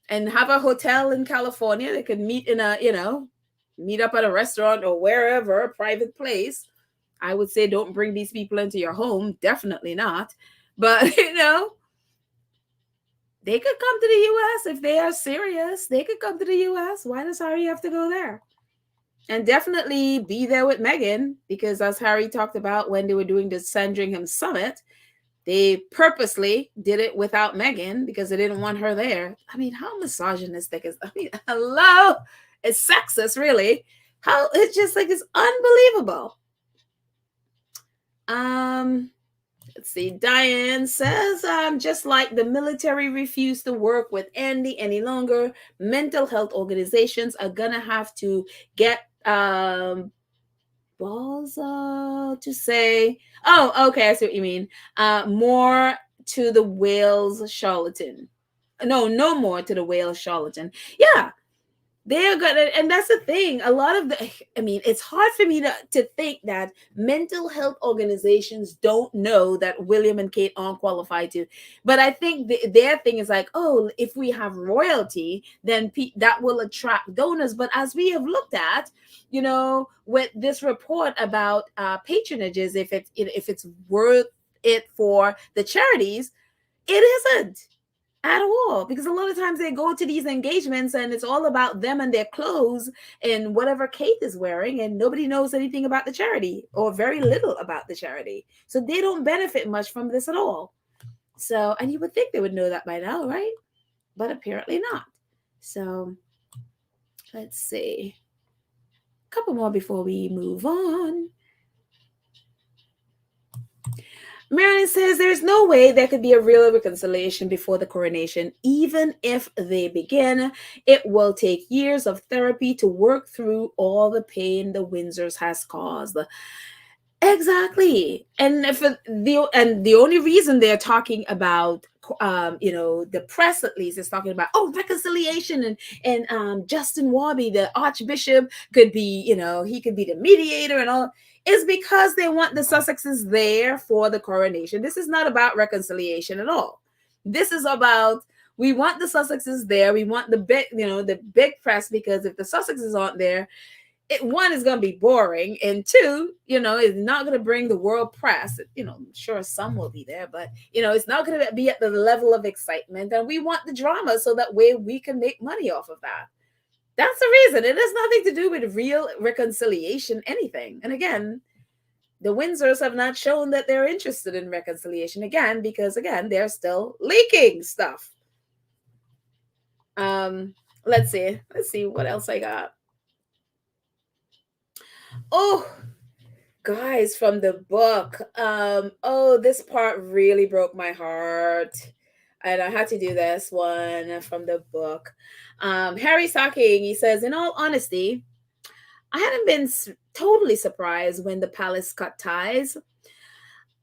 and have a hotel in California? They could meet meet up at a restaurant or wherever, a private place. I would say don't bring these people into your home. Definitely not. But, They could come to the US if they are serious. They could come to the US. Why does Harry have to go there? And definitely be there with Meghan, because as Harry talked about when they were doing the Sandringham Summit, they purposely did it without Meghan because they didn't want her there. I mean, how misogynistic is, I mean, hello? It's sexist, really. How it's just like it's unbelievable. Let's see. Diane says, just like the military refused to work with Andy any longer, mental health organizations are gonna have to get balls to say, oh, okay, I see what you mean. More to the Wales charlatan. No more to the Wales charlatan. Yeah, they're gonna, and that's the thing. A lot of the, I mean, it's hard for me to think that mental health organizations don't know that William and Kate aren't qualified to. But I think their thing is like, oh, if we have royalty, then that will attract donors. But as we have looked at, with this report about patronages, if it's worth it for the charities, it isn't at all, because a lot of times they go to these engagements and it's all about them and their clothes and whatever Kate is wearing, and nobody knows anything about the charity or very little about the charity, so they don't benefit much from this at all. So, and you would think they would know that by now, right? But apparently not. So let's see, a couple more before we move on. Marilyn says there's no way there could be a real reconciliation before the coronation. Even if they begin, it will take years of therapy to work through all the pain the Windsors has caused. Exactly. And the only reason they're talking about the press at least is talking about reconciliation, and Justin Warby, the Archbishop, could be, he could be the mediator and all, is because they want the Sussexes there for the coronation. This is not about reconciliation at all. This is about, we want the Sussexes there. We want the big press, because if the Sussexes aren't there, one is going to be boring, and two, it's not going to bring the world press. I'm sure some will be there, but it's not going to be at the level of excitement. And we want the drama so that way we can make money off of that. That's the reason. It has nothing to do with real reconciliation, anything. And again, the Windsors have not shown that they're interested in reconciliation, again, because again, they're still leaking stuff. Let's see what else I got. Oh, guys, from the book. This part really broke my heart, and I had to do this one from the book. Harry's talking. He says, in all honesty, I hadn't been totally surprised when the palace cut ties.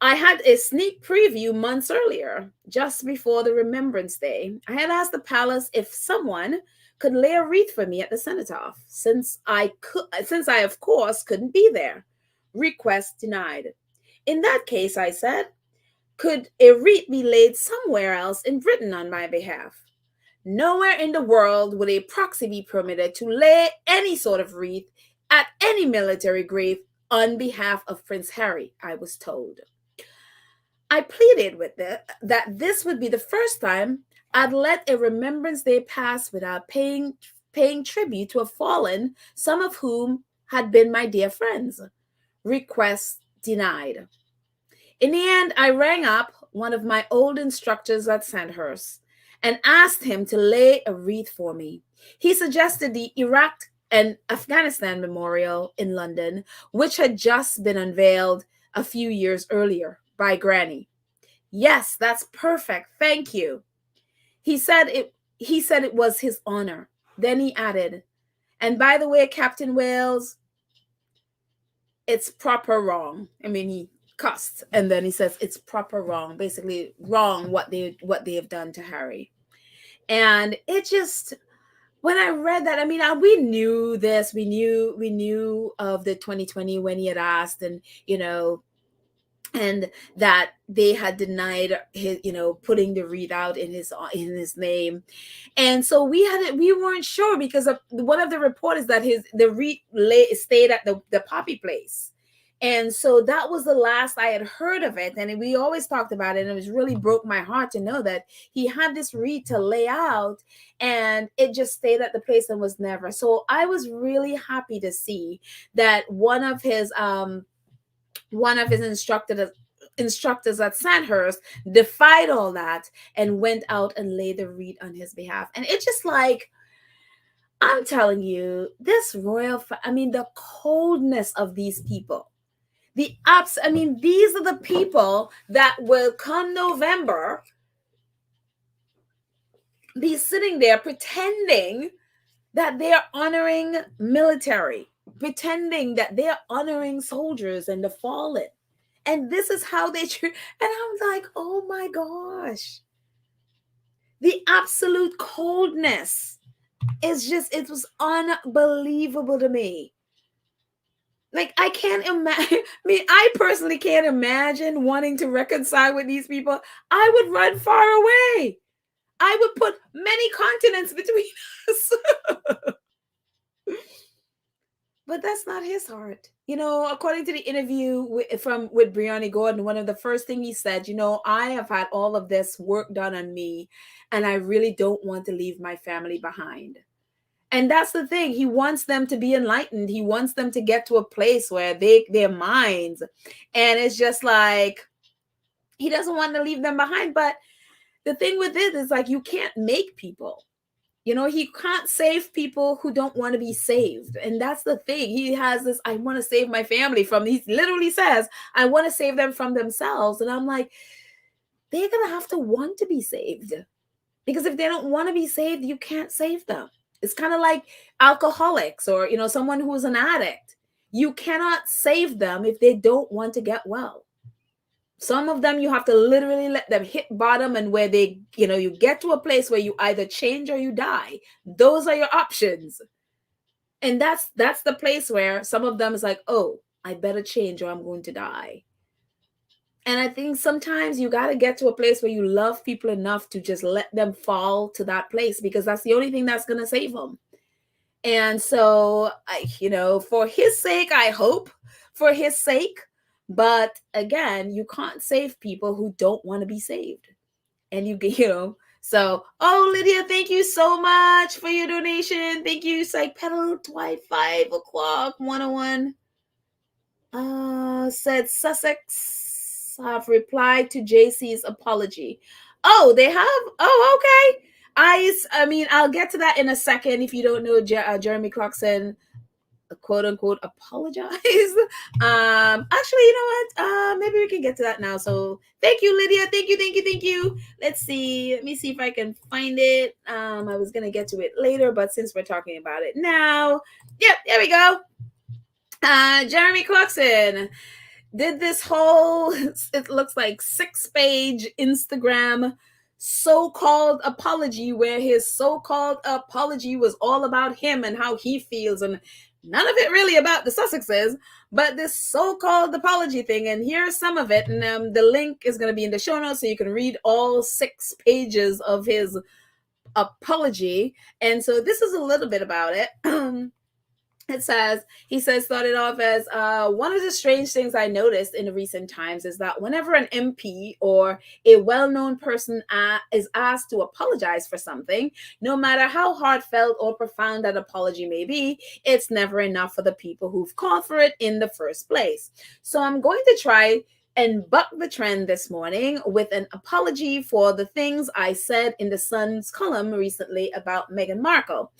I had a sneak preview months earlier, just before the Remembrance Day. I had asked the palace if someone could lay a wreath for me at the cenotaph, since I of course couldn't be there. Request denied. In that case, I said, could a wreath be laid somewhere else in Britain on my behalf? Nowhere in the world would a proxy be permitted to lay any sort of wreath at any military grave on behalf of Prince Harry, I was told. I pleaded with that this would be the first time I'd let a Remembrance Day pass without paying tribute to a fallen, some of whom had been my dear friends. Request denied. In the end, I rang up one of my old instructors at Sandhurst and asked him to lay a wreath for me. He suggested the Iraq and Afghanistan Memorial in London, which had just been unveiled a few years earlier by Granny. Yes, that's perfect. Thank you. He said it was his honor. Then he added, and by the way, Captain Wales, it's proper wrong. I mean, he cussed, and then he says it's proper wrong, basically wrong what they have done to Harry. And it just, when I read that, I mean, we knew this. We knew of the 2020 when he had asked, and and that they had denied his, putting the wreath out in his name. And so we weren't sure, because of one of the reports that the wreath stayed at the Poppy place. And so that was the last I had heard of it. And we always talked about it. And it was really broke my heart to know that he had this wreath to lay out and it just stayed at the place and was never. So I was really happy to see that one of his instructors at Sandhurst defied all that and went out and laid the wreath on his behalf. And it's just like, I'm telling you, this the coldness of these people. These are the people that will come November be sitting there pretending that they're honoring military, pretending that they're honoring soldiers and the fallen. And this is how they treat. And I'm like, oh my gosh. The absolute coldness it was unbelievable to me. Like, I can't imagine. I personally can't imagine wanting to reconcile with these people. I would run far away. I would put many continents between us. But that's not his heart. According to the interview with Brianna Gordon, one of the first things he said, I have had all of this work done on me, and I really don't want to leave my family behind. And that's the thing. He wants them to be enlightened. He wants them to get to a place where their minds, and it's just like, he doesn't want to leave them behind. But the thing with it is, like, you can't make people. He can't save people who don't want to be saved. And that's the thing. He has this, I want to save my family he literally says, I want to save them from themselves. And I'm like, they're going to have to want to be saved. Because if they don't want to be saved, you can't save them. It's kind of like alcoholics or, someone who's an addict. You cannot save them if they don't want to get well. Some of them, you have to literally let them hit bottom, and where they, you get to a place where you either change or you die. Those are your options. And that's the place where some of them is like, oh, I better change or I'm going to die. And I think sometimes you got to get to a place where you love people enough to just let them fall to that place, because that's the only thing that's going to save them. And so, for his sake, I hope, for his sake. But again, you can't save people who don't want to be saved. And so, Lydia, thank you so much for your donation. Thank you, Psych Pedal, 5 o'clock, 101. Said Sussex have replied to JC's apology. Oh, they have? Oh, okay. I'll get to that in a second. If you don't know, Jeremy Clarkson, quote unquote, apologize. Actually, you know what? Maybe we can get to that now. So thank you, Lydia. Thank you. Let me see if I can find it. I was gonna get to it later, but since we're talking about it now, yep, there we go. Jeremy Clarkson did this whole, it looks like 6-page Instagram so-called apology, where his so-called apology was all about him and how he feels, and none of it really about the Sussexes, but this so-called apology thing. And here's some of it, and the link is going to be in the show notes, so you can read all 6 pages of his apology. And so this is a little bit about it. He says, started off as, one of the strange things I noticed in recent times is that whenever an MP or a well-known person is asked to apologize for something, no matter how heartfelt or profound that apology may be, it's never enough for the people who've called for it in the first place. So I'm going to try and buck the trend this morning with an apology for the things I said in the Sun's column recently about Meghan Markle.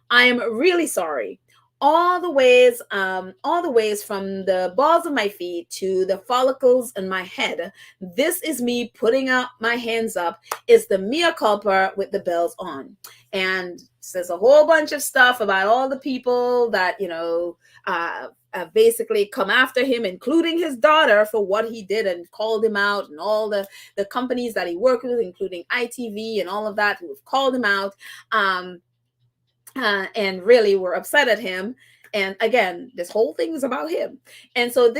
I am really sorry. All the ways from the balls of my feet to the follicles in my head. This is me putting out my hands up. Is the mea culpa with the bells on. And says a whole bunch of stuff about all the people that, basically come after him, including his daughter, for what he did, and called him out, and all the companies that he worked with, including ITV and all of that, who have called him out. And really were upset at him. And again, this whole thing is about him. And so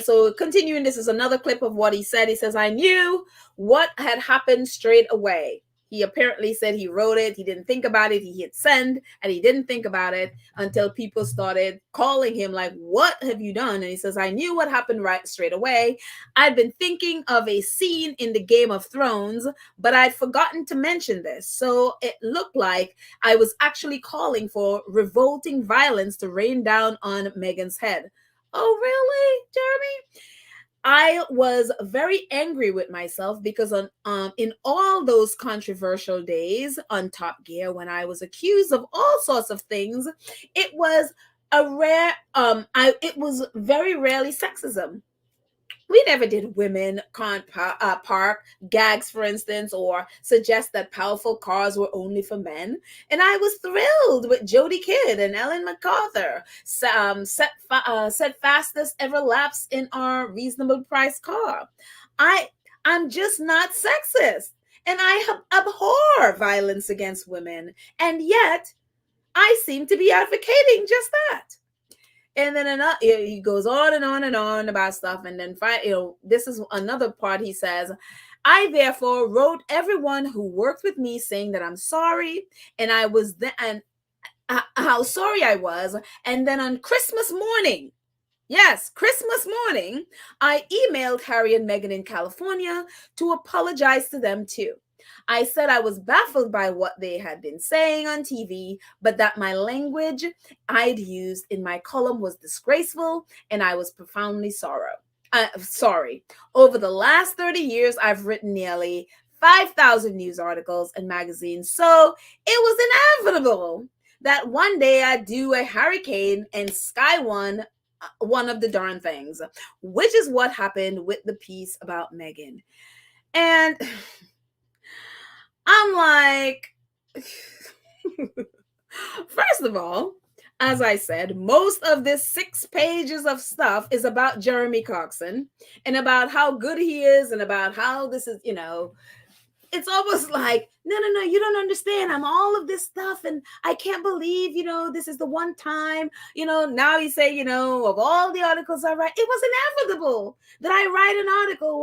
so continuing, this is another clip of what he said. He says, I knew what had happened straight away. He apparently said he wrote it. He didn't think about it. He hit send and he didn't think about it until people started calling him like, what have you done? And he says, I knew what happened right straight away. I'd been thinking of a scene in the Game of Thrones, but I'd forgotten to mention this. So it looked like I was actually calling for revolting violence to rain down on Meghan's head. Oh, really, Jeremy? I was very angry with myself because in all those controversial days on Top Gear, when I was accused of all sorts of things, it was it was very rarely sexism. We never did women can't park gags, for instance, or suggest that powerful cars were only for men. And I was thrilled with Jody Kidd and Ellen MacArthur set fastest ever laps in our reasonable price car. I'm just not sexist, and I abhor violence against women, and yet I seem to be advocating just that. And then he goes on and on and on about stuff. And then, this is another part. He says, I therefore wrote everyone who worked with me saying that I'm sorry. And I was and how sorry I was. And then on Christmas morning, yes, Christmas morning, I emailed Harry and Meghan in California to apologize to them too. I said I was baffled by what they had been saying on TV, but that my language I'd used in my column was disgraceful, and I was profoundly sorry. Over the last 30 years, I've written nearly 5,000 news articles and magazines, so it was inevitable that one day I'd do a hurricane and sky one of the darn things, which is what happened with the piece about Meghan. And I'm like, first of all, as I said, most of this 6 pages of stuff is about Jeremy Clarkson and about how good he is and about how this is, it's almost like, no, you don't understand. I'm all of this stuff and I can't believe, this is the one time, now you say, of all the articles I write, it was inevitable that I write an article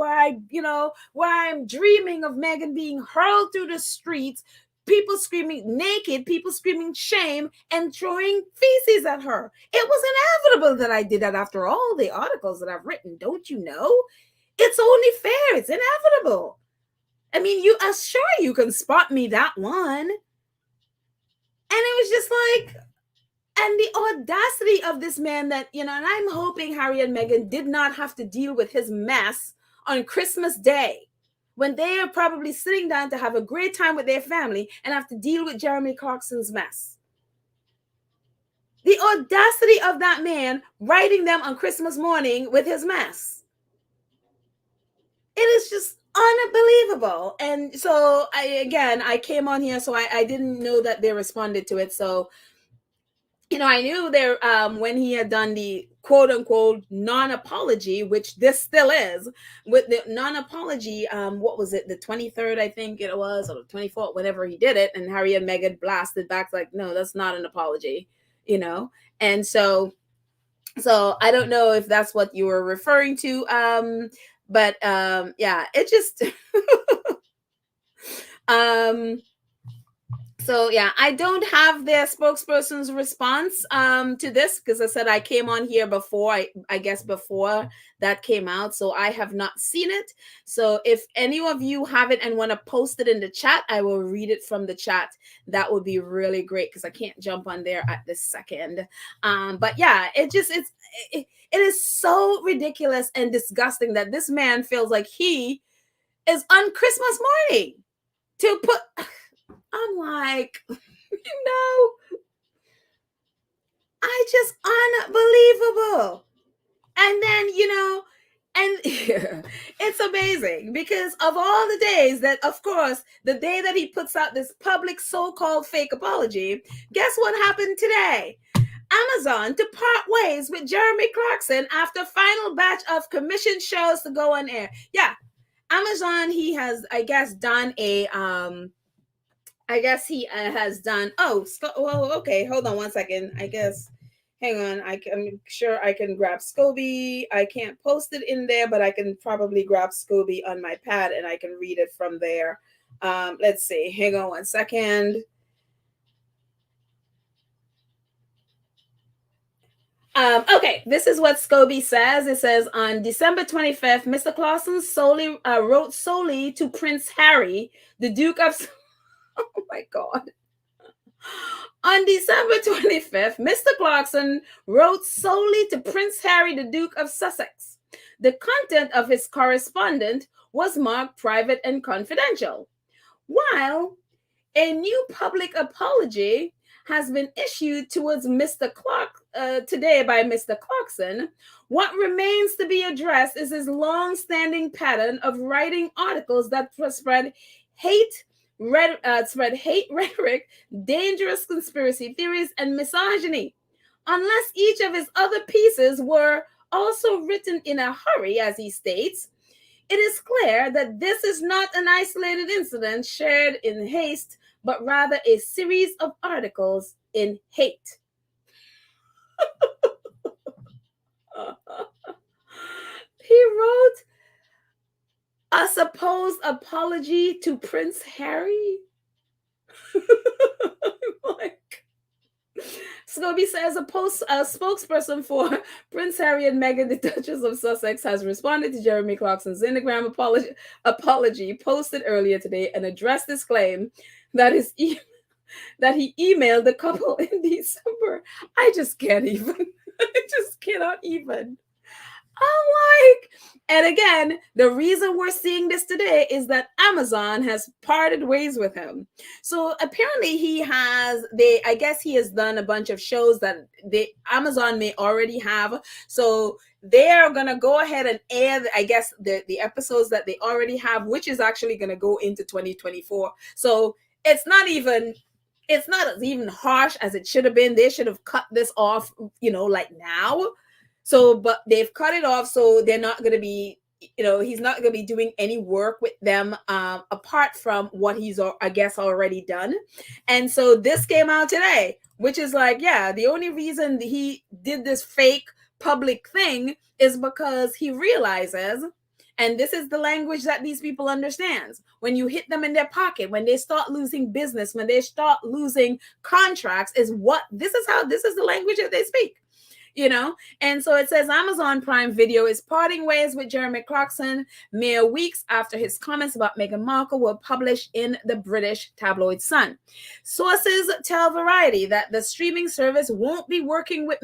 where I'm dreaming of Meghan being hurled through the streets, people screaming naked, people screaming shame and throwing feces at her. It was inevitable that I did that after all the articles that I've written. Don't you know? It's only fair. It's inevitable. I mean, I'm sure you can spot me that one. And it was just like, and the audacity of this man that, and I'm hoping Harry and Meghan did not have to deal with his mess on Christmas Day, when they are probably sitting down to have a great time with their family and have to deal with Jeremy Clarkson's mess. The audacity of that man writing them on Christmas morning with his mess. It is just unbelievable. And so I came on here, so I didn't know that they responded to it. So, I knew there when he had done the quote unquote non-apology, which this still is, with the non-apology, what was it, the 23rd, I think it was, or the 24th, whenever he did it, and Harry and Meghan blasted back like, no, that's not an apology, and so I don't know if that's what you were referring to, but yeah, it just so yeah, I don't have their spokesperson's response to this, because I said I came on here before, I guess before that came out, so I have not seen it. So if any of you have it and want to post it in the chat, I will read it from the chat. That would be really great, because I can't jump on there at this second. But yeah, it is so ridiculous and disgusting that this man feels like he is on Christmas morning to put. I'm like, I just unbelievable. And then, and it's amazing, because of all the days that, of course, the day that he puts out this public so-called fake apology, guess what happened today? Amazon to part ways with Jeremy Clarkson after final batch of commissioned shows to go on air. Yeah, Amazon, he has, I guess, done a has done. Oh, okay. Hold on one second. I guess. Hang on. I'm sure I can grab Scobie. I can't post it in there, but I can probably grab Scobie on my pad and I can read it from there. Let's see. Hang on one second. Okay, this is what Scobie says. It says on December 25th, Mr. Clarkson wrote solely to Prince Harry, the Duke of. Oh my God. On December 25th, Mr. Clarkson wrote solely to Prince Harry, the Duke of Sussex. The content of his correspondence was marked private and confidential. While a new public apology has been issued towards Mr. Clark today by Mr. Clarkson, what remains to be addressed is his long-standing pattern of writing articles that spread hate rhetoric, dangerous conspiracy theories, and misogyny. Unless each of his other pieces were also written in a hurry, as he states, it is clear that this is not an isolated incident shared in haste, but rather a series of articles in hate. He wrote a supposed apology to Prince Harry. Like, Scobie says a spokesperson for Prince Harry and Meghan, the Duchess of Sussex, has responded to Jeremy Clarkson's Instagram apology posted earlier today and addressed his claim that that he emailed the couple in December. I just can't even. I just cannot even. I'm like, and again, the reason we're seeing this today is that Amazon has parted ways with him. So apparently I guess he has done a bunch of shows that Amazon may already have. So they're going to go ahead and air, I guess, the episodes that they already have, which is actually going to go into 2024. So it's not as even harsh as it should have been. They should have cut this off, like now. So, but they've cut it off, so they're not going to be, he's not going to be doing any work with them apart from what he's, I guess, already done. And so this came out today, which is like, yeah, the only reason he did this fake public thing is because he realizes, and this is the language that these people understand, when you hit them in their pocket, when they start losing business, when they start losing contracts, this is the language that they speak. And so it says Amazon Prime Video is parting ways with Jeremy Clarkson mere weeks after his comments about Meghan Markle were published in the British tabloid Sun. Sources tell Variety that the streaming service won't be working with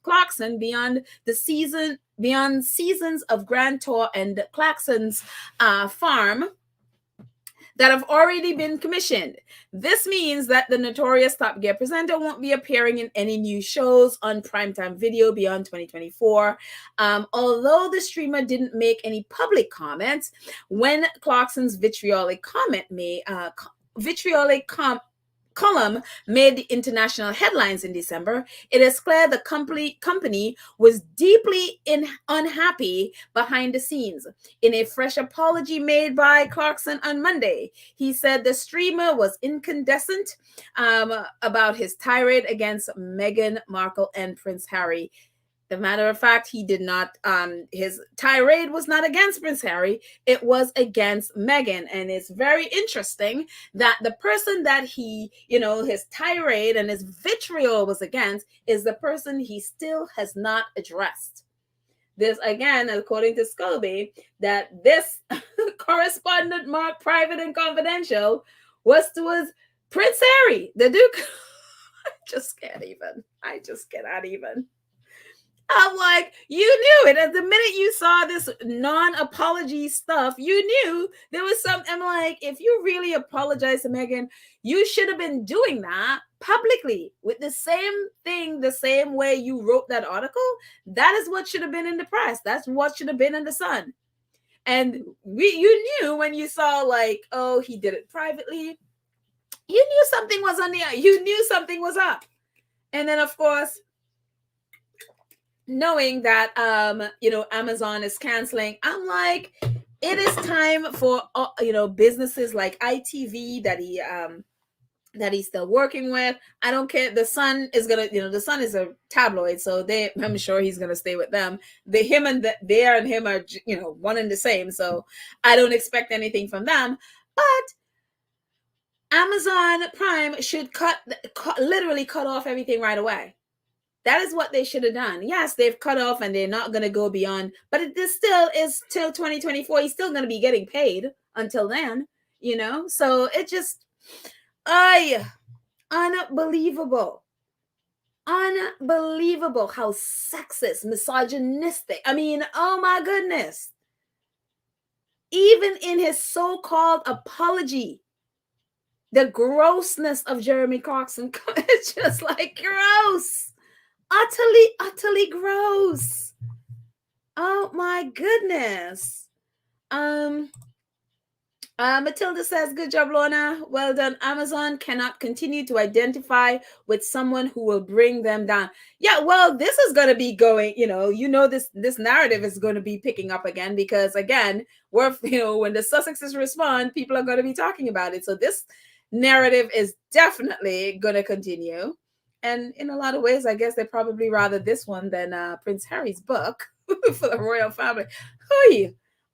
Clarkson beyond seasons of Grand Tour and Clarkson's farm that have already been commissioned. This means that the notorious Top Gear presenter won't be appearing in any new shows on Primetime Video beyond 2024. Although the streamer didn't make any public comments, when Clarkson's vitriolic column made the international headlines in December, it is clear the company was deeply unhappy behind the scenes. In a fresh apology made by Clarkson on Monday, he said the streamer was incandescent about his tirade against Meghan Markle and Prince Harry. As a matter of fact, he did not, his tirade was not against Prince Harry, it was against Meghan. And it's very interesting that the person that his tirade and his vitriol was against is the person he still has not addressed. This, again, according to Scobie, that this correspondent marked private and confidential was towards Prince Harry, the Duke. I just cannot even. I'm like, you knew it. At the minute you saw this non-apology stuff, you knew there was something. I'm like, if you really apologize to Meghan, you should have been doing that publicly with the same thing, the same way you wrote that article. That is what should have been in the press. That's what should have been in the Sun. And you knew when you saw like, oh, he did it privately. You knew something was you knew something was up. And then, of course, knowing that Amazon is canceling, I'm like, it is time for businesses like ITV that he's still working with. I don't care. The Sun is gonna, the Sun is a tabloid, so I'm sure he's gonna stay with them. They and him are one and the same. So I don't expect anything from them. But Amazon Prime should literally cut off everything right away. That is what they should have done. Yes, they've cut off and they're not going to go beyond, but it still is till 2024. He's still going to be getting paid until then, So it just, unbelievable. Unbelievable how sexist, misogynistic. I mean, oh my goodness. Even in his so-called apology, the grossness of Jeremy Clarkson, it's just like gross. Utterly gross. Oh my goodness. Matilda says, good job, Lorna. Well done. Amazon cannot continue to identify with someone who will bring them down. Yeah, well, this is going to be going, this narrative is going to be picking up again because, again, when the Sussexes respond, people are going to be talking about it. So this narrative is definitely going to continue. And in a lot of ways, I guess they probably rather this one than Prince Harry's book for the royal family.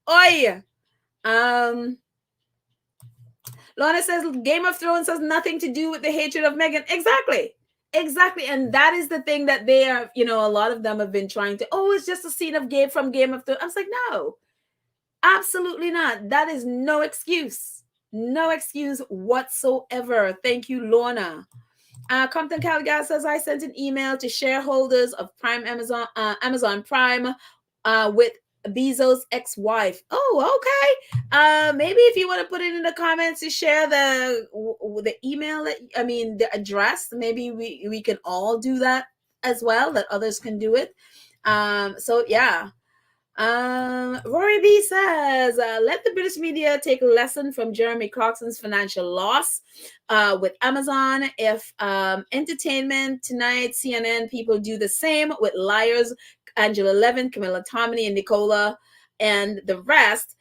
Oi. Lorna says Game of Thrones has nothing to do with the hatred of Meghan. Exactly. And that is the thing that they are, a lot of them have been trying to, it's just a scene of from Game of Thrones. I was like, no, absolutely not. That is no excuse. No excuse whatsoever. Thank you, Lorna. Compton Calgar says, I sent an email to shareholders of Amazon Prime with Bezos' ex-wife. Oh, okay. Maybe if you want to put it in the comments to share the email, the address, maybe we can all do that as well, that others can do it. So yeah. Rory B says, let the British media take a lesson from Jeremy Clarkson's financial loss with Amazon. If Entertainment Tonight, CNN people do the same with Liars, Angela Levin, Camilla Tominey, and Nicola, and the rest,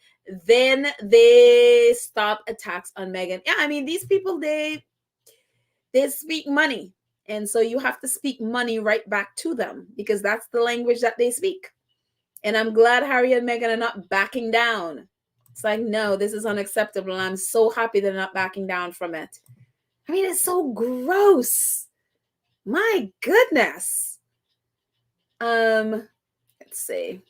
then they stop attacks on Meghan. Yeah, these people, they speak money. And so you have to speak money right back to them because that's the language that they speak. And I'm glad Harry and Meghan are not backing down. It's like, no, this is unacceptable. And I'm so happy they're not backing down from it. It's so gross. My goodness. Let's see.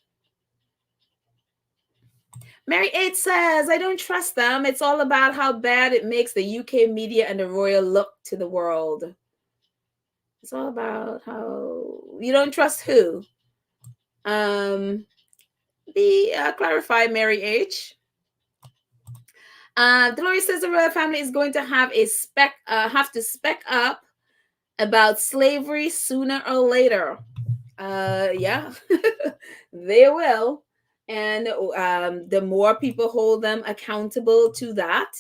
Mary 8 says, I don't trust them. It's all about how bad it makes the UK media and the royal look to the world. It's all about how you don't trust who? Clarify, Mary H. Dolores says the royal family is going to have to spec up about slavery sooner or later. Yeah, they will. And the more people hold them accountable to that,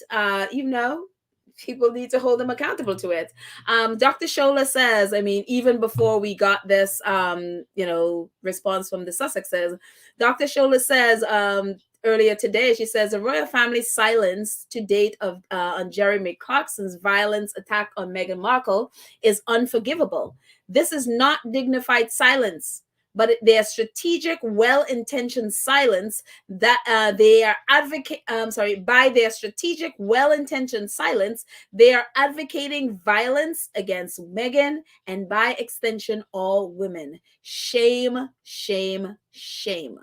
people need to hold them accountable to it. Dr. Shola says, even before we got this, response from the Sussexes, Dr. Shola says earlier today, she says the royal family's silence to date on Jeremy Clarkson's violent attack on Meghan Markle is unforgivable. This is not dignified silence, but their strategic, well-intentioned silence that by their strategic, well-intentioned silence, they are advocating violence against Meghan and by extension, all women. Shame, shame, shame.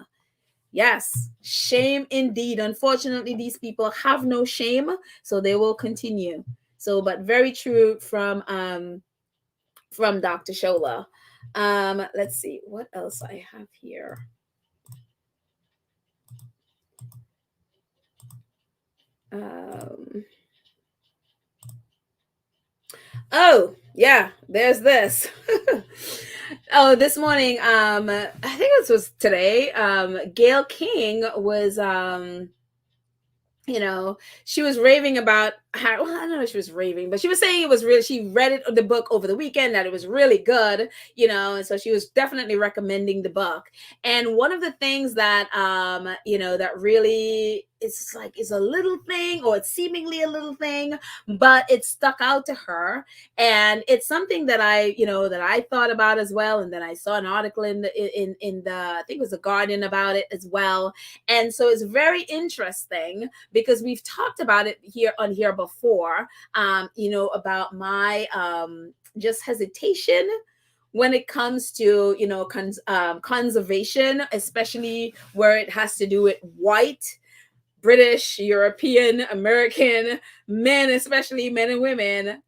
Yes, shame indeed. Unfortunately, these people have no shame, so they will continue. So, but very true from Dr. Shola. Let's see what else I have here. Oh yeah, there's this. Oh, this morning, I think this was today. Gayle King was she was raving about how, well, I don't know if she was raving, but she was saying it was really, she read the book over the weekend, that it was really good, and so she was definitely recommending the book. And one of the things that, that really it's like it's a little thing, or it's seemingly a little thing, but it stuck out to her. And it's something that I thought about as well. And then I saw an article in the I think it was the Guardian about it as well. And so it's very interesting because we've talked about it here before, about my just hesitation when it comes to conservation, especially where it has to do with white British, European, American men, especially men and women,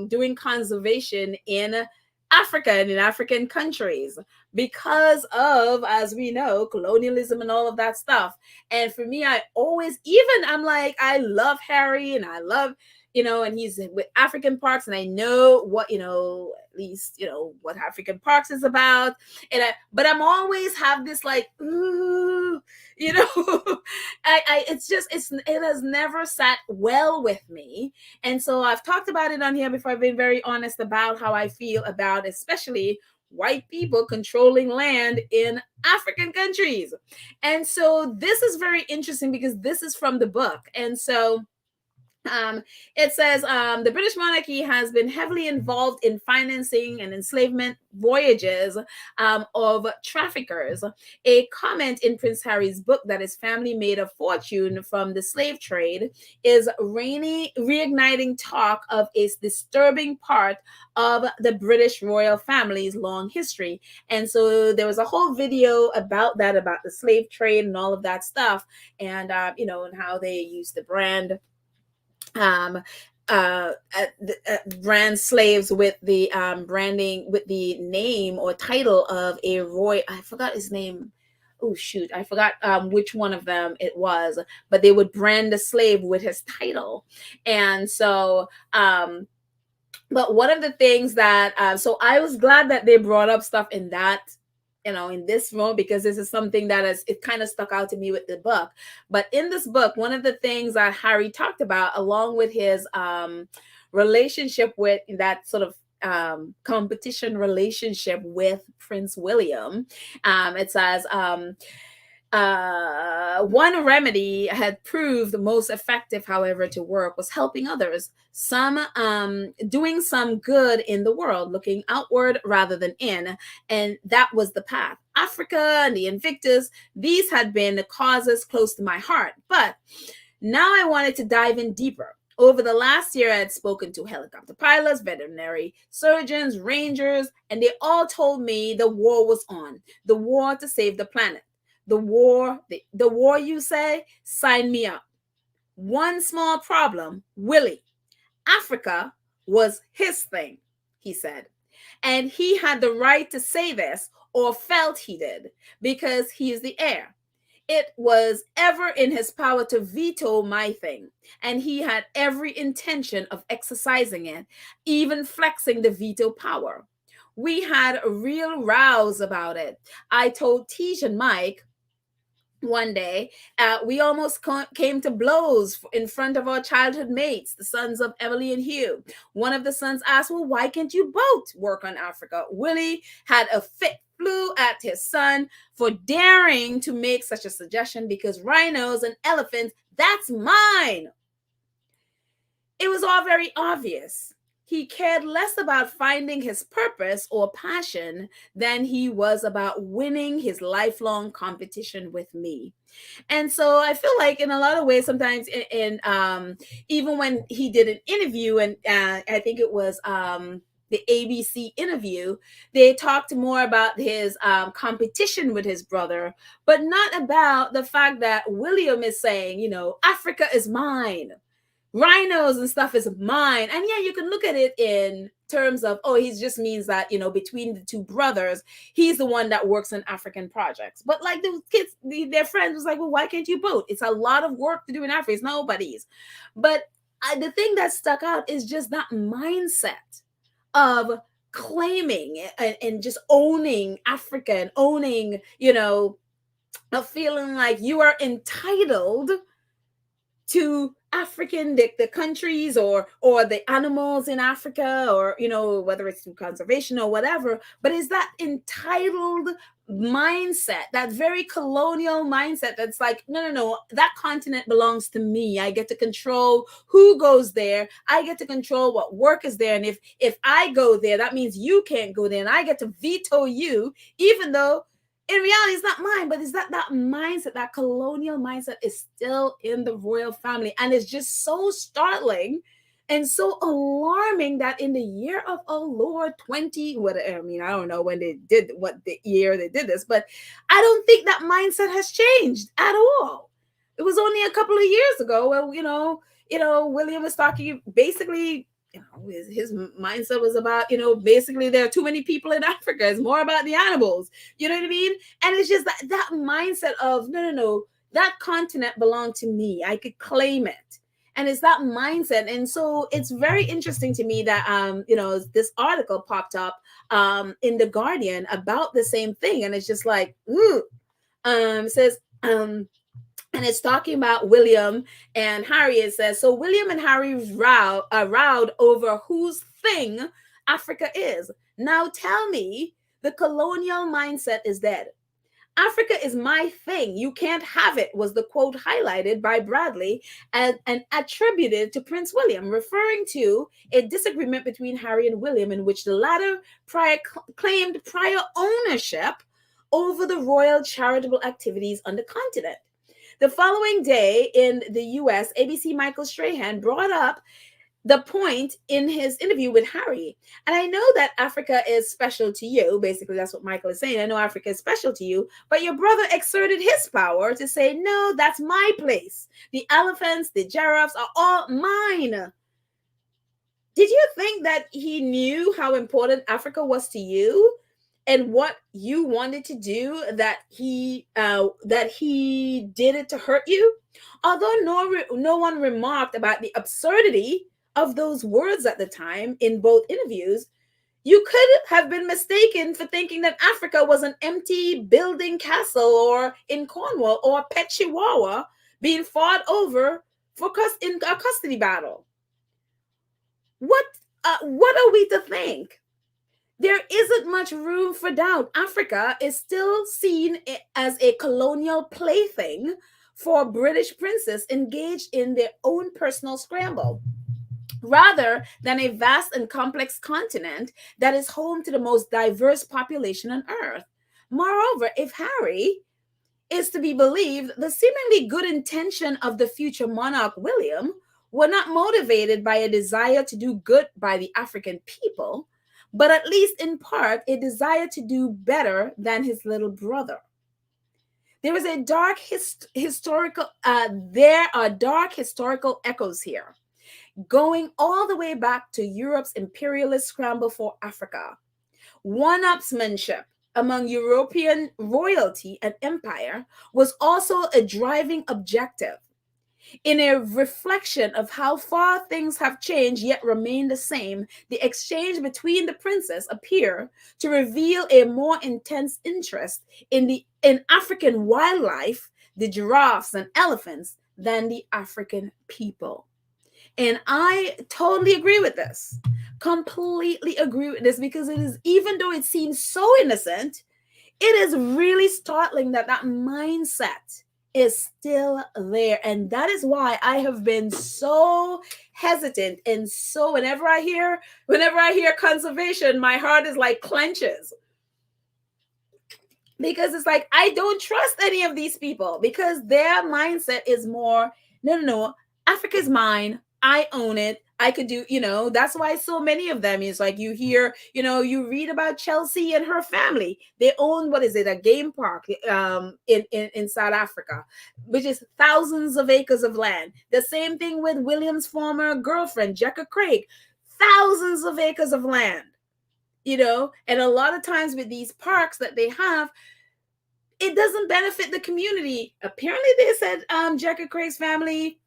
doing conservation in Africa and in African countries because of, as we know, colonialism and all of that stuff. And for me, I'm like, I love Harry and I love, and he's with African Parks, and I know what, at least, what African Parks is about. But I'm always have this like, ooh, it has never sat well with me. And so I've talked about it on here before. I've been very honest about how I feel about especially white people controlling land in African countries. And so this is very interesting because this is from the book. And so it says the British monarchy has been heavily involved in financing and enslavement voyages of traffickers. A comment in Prince Harry's book that his family made a fortune from the slave trade is reigniting talk of a disturbing part of the British royal family's long history. And so there was a whole video about that, about the slave trade and all of that stuff, and and how they used the um brand slaves with the branding, with the name or title of a roy. I forgot his name. Oh shoot, I forgot which one of them it was, but they would brand a slave with his title. And so but one of the things that so I was glad that they brought up stuff in that, in this room, because this is something that it kind of stuck out to me with the book. But in this book, one of the things that Harry talked about, along with his relationship with that sort of competition relationship with Prince William, it says one remedy had proved most effective, however, to work was helping others, doing some good in the world, looking outward rather than in. And that was the path. Africa and the Invictus, these had been the causes close to my heart. But now I wanted to dive in deeper. Over the last year, I had spoken to helicopter pilots, veterinary surgeons, rangers, and they all told me the war was on, the war to save the planet. The war, you say? Sign me up. One small problem, Willie. Africa was his thing, he said. And he had the right to say this, or felt he did, because he is the heir. It was ever in his power to veto my thing, and he had every intention of exercising it, even flexing the veto power. We had a real rows about it. I told Tej and Mike one day, we almost came to blows in front of our childhood mates, the sons of Emily and Hugh. One of the sons asked, well, why can't you both work on Africa? Willie had a fit, flew at his son for daring to make such a suggestion, because rhinos and elephants, that's mine. It was all very obvious. He cared less about finding his purpose or passion than he was about winning his lifelong competition with me. And so I feel like in a lot of ways, sometimes even when he did an interview, and I think it was the ABC interview, they talked more about his competition with his brother, but not about the fact that William is saying, Africa is mine. Rhinos and stuff is mine. And yeah, you can look at it in terms of, he just means that, between the two brothers, he's the one that works on African projects. But like the kids, their friends was like, well, why can't you both? It's a lot of work to do in Africa. It's nobody's. But the thing that stuck out is just that mindset of claiming and just owning Africa, and owning, a feeling like you are entitled to African, the countries or the animals in Africa, or whether it's through conservation or whatever, but is that entitled mindset, that very colonial mindset that's like, no, no, no, that continent belongs to me. I get to control who goes there. I get to control what work is there. And if I go there, that means you can't go there. And I get to veto you, even though in reality it's not mine. But is that mindset, that colonial mindset, is still in the royal family. And it's just so startling and so alarming that in the year of our Lord 20, I don't know when they did, what the year they did this, but I don't think that mindset has changed at all. It was only a couple of years ago where, William was talking, basically, his mindset was about, basically there are too many people in Africa. It's more about the animals. You know what I mean? And it's just that mindset of, no, no, no, that continent belonged to me. I could claim it. And it's that mindset. And so it's very interesting to me that this article popped up in the Guardian about the same thing. And it's just like, ooh. It says, and it's talking about William and Harry. It says, so William and Harry rowed over whose thing Africa is. Now tell me, the colonial mindset is dead. Africa is my thing. You can't have it, was the quote highlighted by Bradley and attributed to Prince William, referring to a disagreement between Harry and William in which the latter claimed prior ownership over the royal charitable activities on the continent. The following day in the US, ABC Michael Strahan brought up the point in his interview with Harry. And I know that Africa is special to you. Basically, that's what Michael is saying. I know Africa is special to you, but your brother exerted his power to say, no, that's my place. The elephants, the giraffes are all mine. Did you think that he knew how important Africa was to you and what you wanted to do, that he did it to hurt you? Although no one remarked about the absurdity of those words at the time in both interviews, you could have been mistaken for thinking that Africa was an empty building castle or in Cornwall or a pet chihuahua being fought over in a custody battle. What are we to think? There isn't much room for doubt. Africa is still seen as a colonial plaything for British princes engaged in their own personal scramble, rather than a vast and complex continent that is home to the most diverse population on earth. Moreover, if Harry is to be believed, the seemingly good intention of the future monarch William were not motivated by a desire to do good by the African people, but at least in part a desire to do better than his little brother. There is a dark historical echoes here, going all the way back to Europe's imperialist scramble for Africa. One-upsmanship among European royalty and empire was also a driving objective. In a reflection of how far things have changed yet remain the same, the exchange between the princes appear to reveal a more intense interest in African wildlife, the giraffes and elephants, than the African people. And I totally agree with this. Completely agree with this, because it is, even though it seems so innocent, it is really startling that mindset is still there. And that is why I have been so hesitant. And so whenever I hear conservation, my heart is like clenches. Because it's like, I don't trust any of these people, because their mindset is more, no, Africa is mine. I own it. I could do, that's why so many of them is like, you hear, you read about Chelsea and her family. They own, a game park in South Africa, which is thousands of acres of land. The same thing with William's former girlfriend, Jekka Craig, thousands of acres of land, and a lot of times with these parks that they have, it doesn't benefit the community. Apparently they said Jekka Craig's family,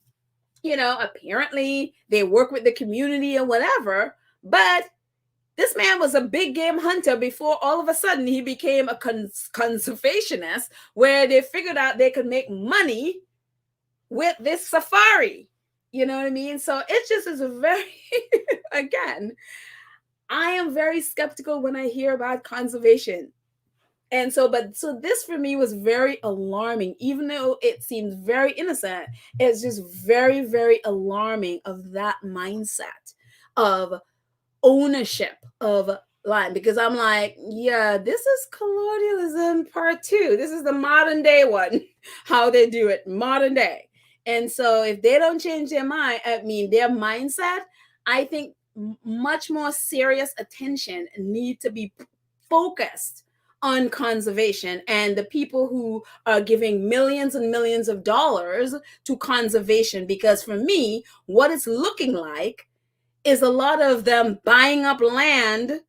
apparently they work with the community or whatever, but this man was a big game hunter before all of a sudden he became a conservationist, where they figured out they could make money with this safari, You know what I mean? So it just is a very, again, I am very skeptical when I hear about conservation. And so, but so this for me was very alarming, even though it seems very innocent. It's just very, very alarming of that mindset of ownership of land, because I'm like, yeah, this is colonialism part two. This is the modern day one, how they do it, modern day. And so if they don't change their mind, I mean their mindset, I think much more serious attention need to be focused on conservation and the people who are giving millions and millions of dollars to conservation. Because for me, what it's looking like is a lot of them buying up land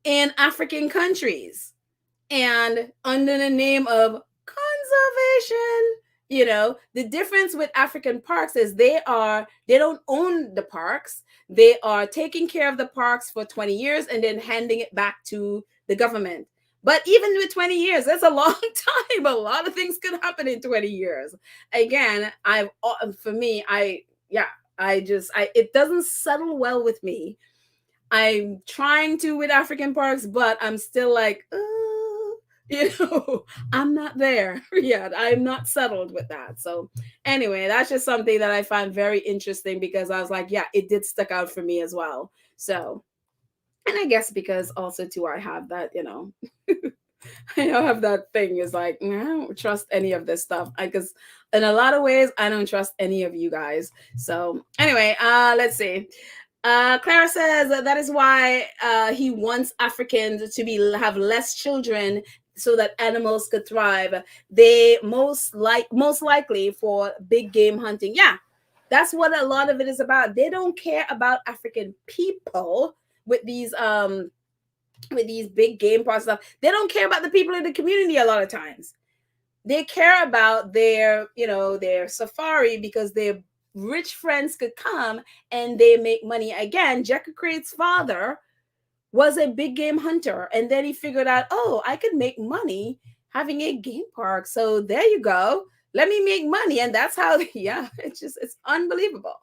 in African countries and under the name of conservation. You know, the difference with African parks is they don't own the parks. They are taking care of the parks for 20 years and then handing it back to the government. But even with 20 years, that's a long time. A lot of things could happen in 20 years. Again, for me, it doesn't settle well with me. I'm trying to with African parks, but I'm still like, I'm not there yet. I'm not settled with that. So anyway, that's just something that I find very interesting, because I was like, yeah, it did stick out for me as well. So, and I guess because also too, I have that, I have that thing is like, I don't trust any of this stuff. Because in a lot of ways, I don't trust any of you guys. So anyway, let's see. Clara says that is why he wants Africans to have less children so that animals could thrive. They most likely for big game hunting. Yeah, that's what a lot of it is about. They don't care about African people with these big game parks stuff. They don't care about the people in the community a lot of times. They care about their safari, because their rich friends could come and they make money. Again, Jekyll Crate's father was a big game hunter, and then he figured out, oh, I could make money having a game park. So there you go. Let me make money. And that's how, yeah, it's unbelievable.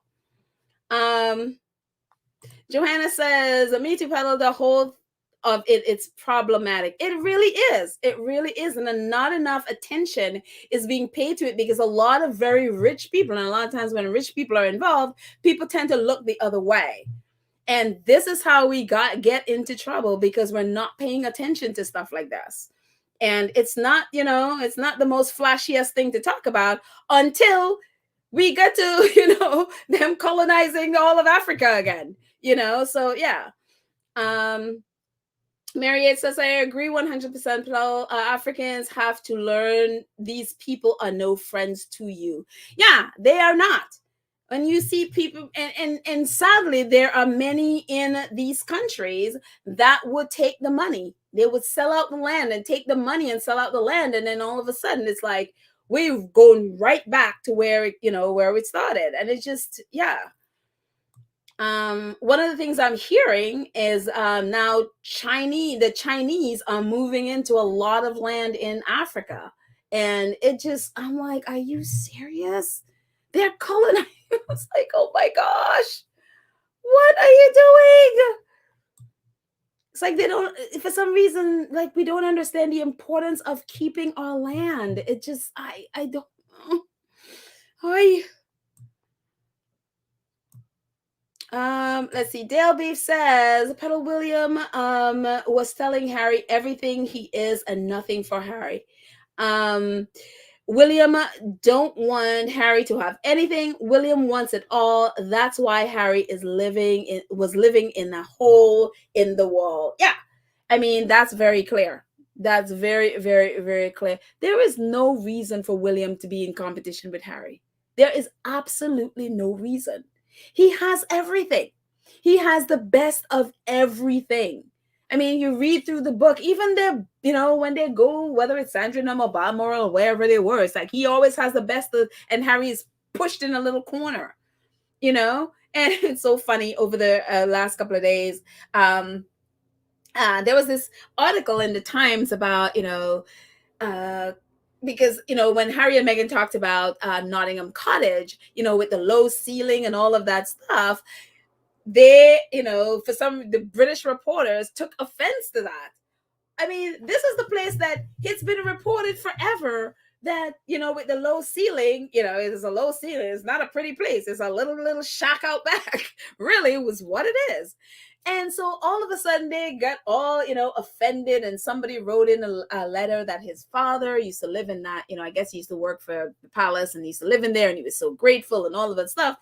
Johanna says, me too, Pedal, the whole of it's problematic. It really is. It really is. And not enough attention is being paid to it, because a lot of very rich people, and a lot of times when rich people are involved, people tend to look the other way. And this is how we get into trouble, because we're not paying attention to stuff like this. And it's not, it's not the most flashiest thing to talk about until we get to, them colonizing all of Africa again, So yeah. Mariette says, I agree 100%. Africans have to learn these people are no friends to you. Yeah, they are not. When you see people, and sadly, there are many in these countries that would take the money. They would sell out the land and take the money and sell out the land. And then all of a sudden, it's like, we've gone right back to where it started. And it's just, yeah. One of the things I'm hearing is now the Chinese are moving into a lot of land in Africa. And I'm like, are you serious? They're colonizing. It's like, oh my gosh, what are you doing? It's like they don't, for some reason, like we don't understand the importance of keeping our land. It just, I don't, let's see. Dale Beef says Pedal William was telling Harry everything he is and nothing for Harry. William don't want Harry to have anything. William wants it all. That's why Harry was living in a hole in the wall. Yeah. I mean, that's very clear. That's very, very, very clear. There is no reason for William to be in competition with Harry. There is absolutely no reason. He has everything. He has the best of everything. I mean, you read through the book, even when they go, whether it's Sandringham or Balmoral or wherever they were, it's like he always has the best of, and Harry's pushed in a little corner, And it's so funny over the last couple of days. There was this article in the Times about, because when Harry and Meghan talked about Nottingham Cottage, with the low ceiling and all of that stuff, they, for some, the British reporters took offense to that. I mean, this is the place that it's been reported forever that, with the low ceiling, it's a low ceiling. It's not a pretty place. It's a little shack out back. Really was what it is. And so all of a sudden they got all, offended, and somebody wrote in a letter that his father used to live in that, I guess he used to work for the palace and he used to live in there and he was so grateful and all of that stuff.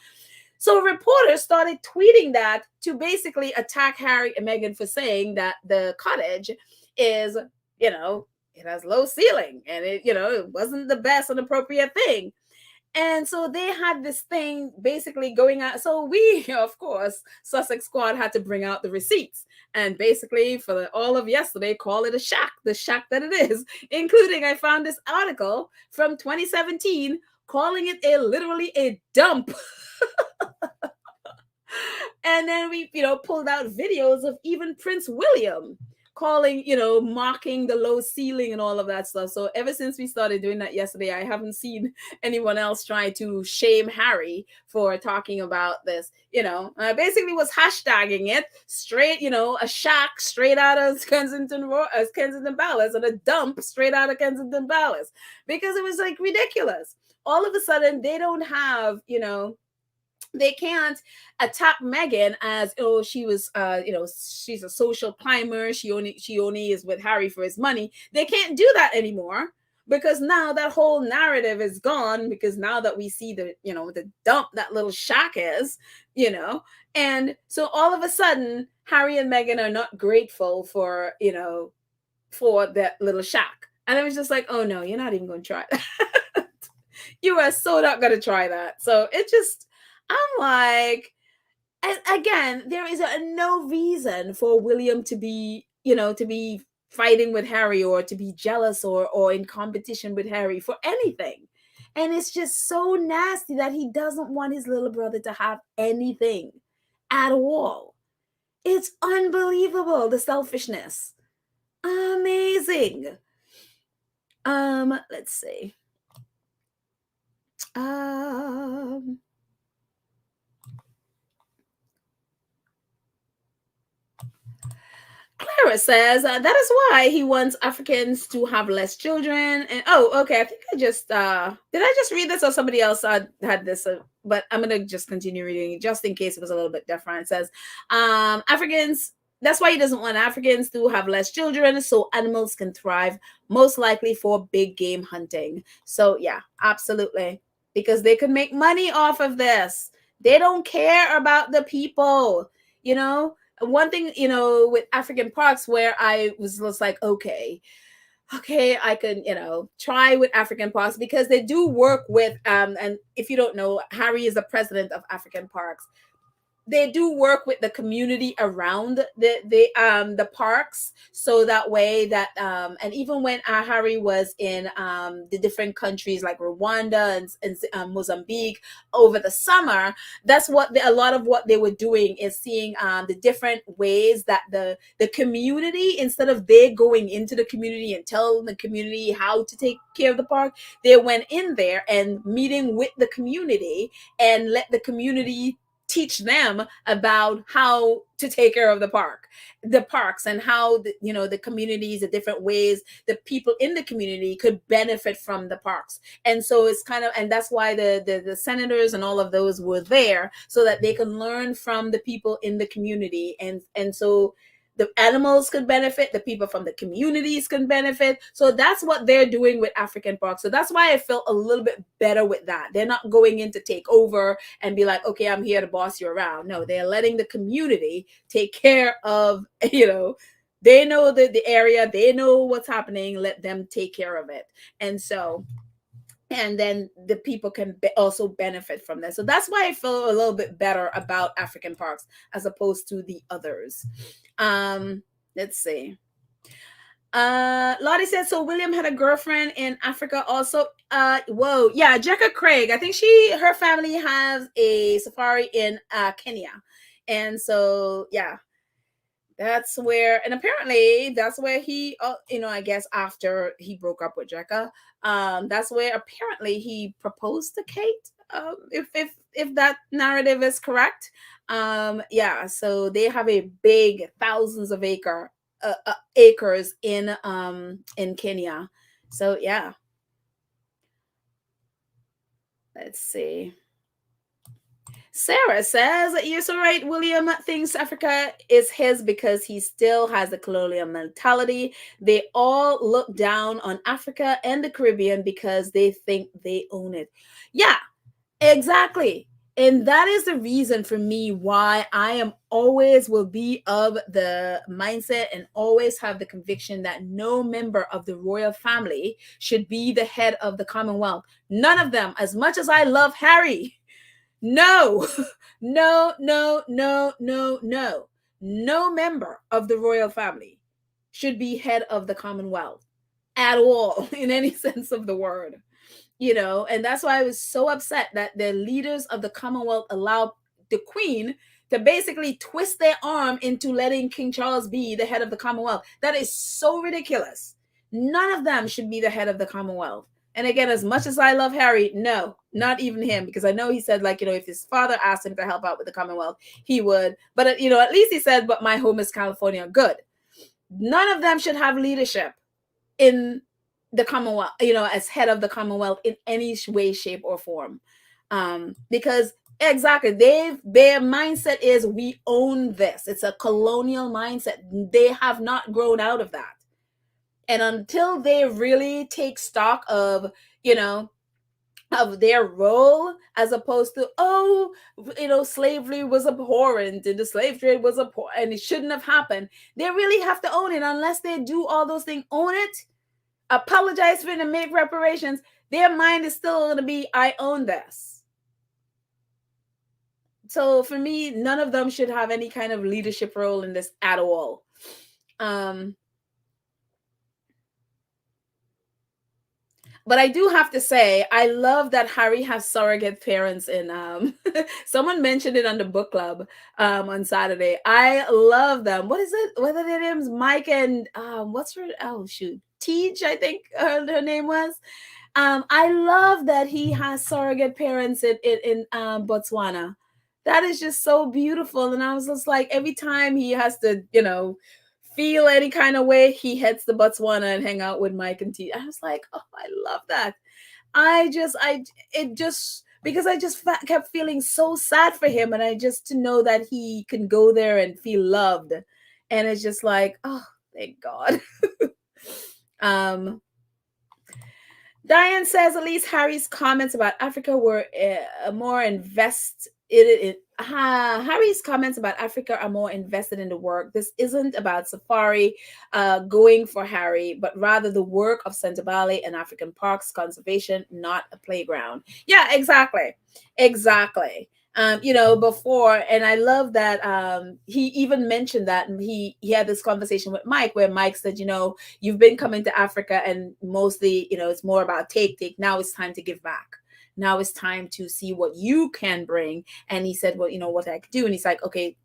So reporters started tweeting that to basically attack Harry and Meghan for saying that the cottage is, it has low ceiling and it wasn't the best and appropriate thing. And so they had this thing basically going out. So we, of course, Sussex Squad had to bring out the receipts and basically for all of yesterday call it a shack, the shack that it is, including I found this article from 2017 calling it literally a dump. And then we, pulled out videos of even Prince William calling, mocking the low ceiling and all of that stuff. So ever since we started doing that yesterday, I haven't seen anyone else trying to shame Harry for talking about this. I basically was hashtagging it straight, a shack straight out of Kensington Palace and a dump straight out of Kensington Palace, because it was like ridiculous. All of a sudden, they don't have, they can't attack Meghan as she was she's a social climber, she only is with Harry for his money. They can't do that anymore because now that whole narrative is gone, because now that we see the the dump that little shack is, and so all of a sudden Harry and Meghan are not grateful for for that little shack. And I was just like, oh no, you're not even going to try that. You are so not going to try that. So it just, I'm like, again, there is no reason for William to be, to be fighting with Harry or to be jealous or in competition with Harry for anything. And it's just so nasty that he doesn't want his little brother to have anything at all. It's unbelievable, the selfishness. Amazing. Let's see. Clara says that is why he wants Africans to have less children. And okay, I think I just did I just read this or somebody else had this, but I'm gonna just continue reading just in case it was a little bit different. It says Africans. That's why he doesn't want Africans to have less children, so animals can thrive, most likely for big game hunting. So yeah, absolutely, because they could make money off of this. They don't care about the people, one thing, with African parks where I was just like, okay, I can, try with African parks because they do work with, and if you don't know, Harry is the president of African parks. They do work with the community around the parks, so that way that and even when Harry was in the different countries like Rwanda and Mozambique over the summer, that's what a lot of what they were doing is seeing the different ways that the community, instead of they going into the community and telling the community how to take care of the park, they went in there and meeting with the community and let the community teach them about how to take care of the parks, and how the communities, the different ways the people in the community could benefit from the parks. And so it's kind of, and that's why the senators and all of those were there, so that they can learn from the people in the community, and so the animals could benefit, the people from the communities can benefit. So that's what they're doing with African parks. So that's why I felt a little bit better with that. They're not going in to take over and be like, okay, I'm here to boss you around. No, they're letting the community take care of, they know the area, they know what's happening, let them take care of it. And then the people can also benefit from that. So that's why I feel a little bit better about African parks as opposed to the others. Let's see. Lottie said, so William had a girlfriend in Africa also. Whoa, yeah, Jekka Craig. I think her family has a safari in Kenya. And so, yeah, That's where, and apparently that's where he, I guess after he broke up with Jekka, that's where apparently he proposed to Kate. If that narrative is correct, yeah. So they have a big thousands of acres in Kenya. So yeah, let's see. Sarah says, you're so right. William thinks Africa is his because he still has the colonial mentality. They all look down on Africa and the Caribbean because they think they own it. Yeah, exactly. And that is the reason for me why I am always will be of the mindset and always have the conviction that no member of the royal family should be the head of the Commonwealth. None of them, as much as I love Harry. No, no, no, no, no, no. No member of the royal family should be head of the Commonwealth at all, in any sense of the word. And that's why I was so upset that the leaders of the Commonwealth allowed the Queen to basically twist their arm into letting King Charles be the head of the Commonwealth. That is so ridiculous. None of them should be the head of the Commonwealth. And again, as much as I love Harry, no, not even him, because I know he said, like, if his father asked him to help out with the Commonwealth, he would. But, at least he said, but my home is California. Good. None of them should have leadership in the Commonwealth, as head of the Commonwealth in any way, shape, or form. Because exactly, their mindset is we own this. It's a colonial mindset. They have not grown out of that. And until they really take stock of, of their role, as opposed to, slavery was abhorrent and the slave trade was abhorrent and it shouldn't have happened. They really have to own it. Unless they do all those things, own it, apologize for it, and make reparations, their mind is still going to be, I own this. So for me, none of them should have any kind of leadership role in this at all. But I do have to say, I love that Harry has surrogate parents in someone mentioned it on the book club on Saturday. I love them. What is it? What are their names? Mike and what's her, oh shoot, Tej, I think her name was. I love that he has surrogate parents in Botswana. That is just so beautiful. And I was just like, every time he has to, feel any kind of way, he heads to Botswana and hang out with Mike and T. I was like, oh, I love that. Because I just kept feeling so sad for him, and I just to know that he can go there and feel loved, and it's just like, oh, thank God. Diane says at least Harry's comments about Africa were more invested in Harry's comments about Africa are more invested in the work. This isn't about safari going for Harry, but rather the work of Centabali and African parks conservation, not a playground. Yeah, exactly. Before, and I love that he even mentioned that, and he had this conversation with Mike where Mike said, you've been coming to Africa and mostly, it's more about take. Now it's time to give back. Now it's time to see what you can bring. And he said, well, what I could do. And he's like, okay,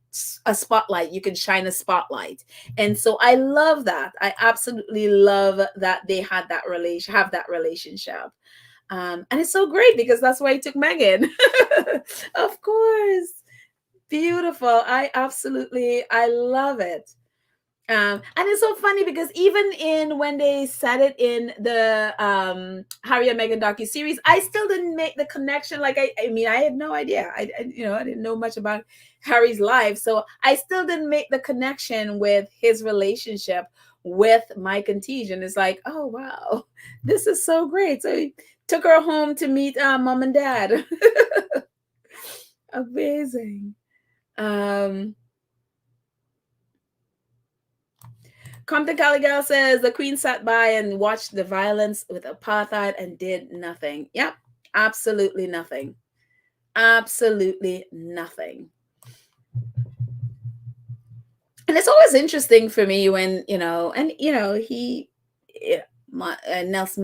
a spotlight, you can shine a spotlight. And so I love that. I absolutely love that they have that relationship. And it's so great because that's why he took Meghan. Of course. Beautiful. I love it. And it's so funny because even when they said it in the Harry and Meghan docu-series, I still didn't make the connection. Like, I mean, I had no idea. I didn't know much about Harry's life. So I still didn't make the connection with his relationship with Mike and Tej. And it's like, oh, wow, this is so great. So he took her home to meet mom and dad. Amazing. Compton Caligal says the Queen sat by and watched the violence with apartheid and did nothing. Yep, absolutely nothing. Absolutely nothing. And it's always interesting for me when, Nelson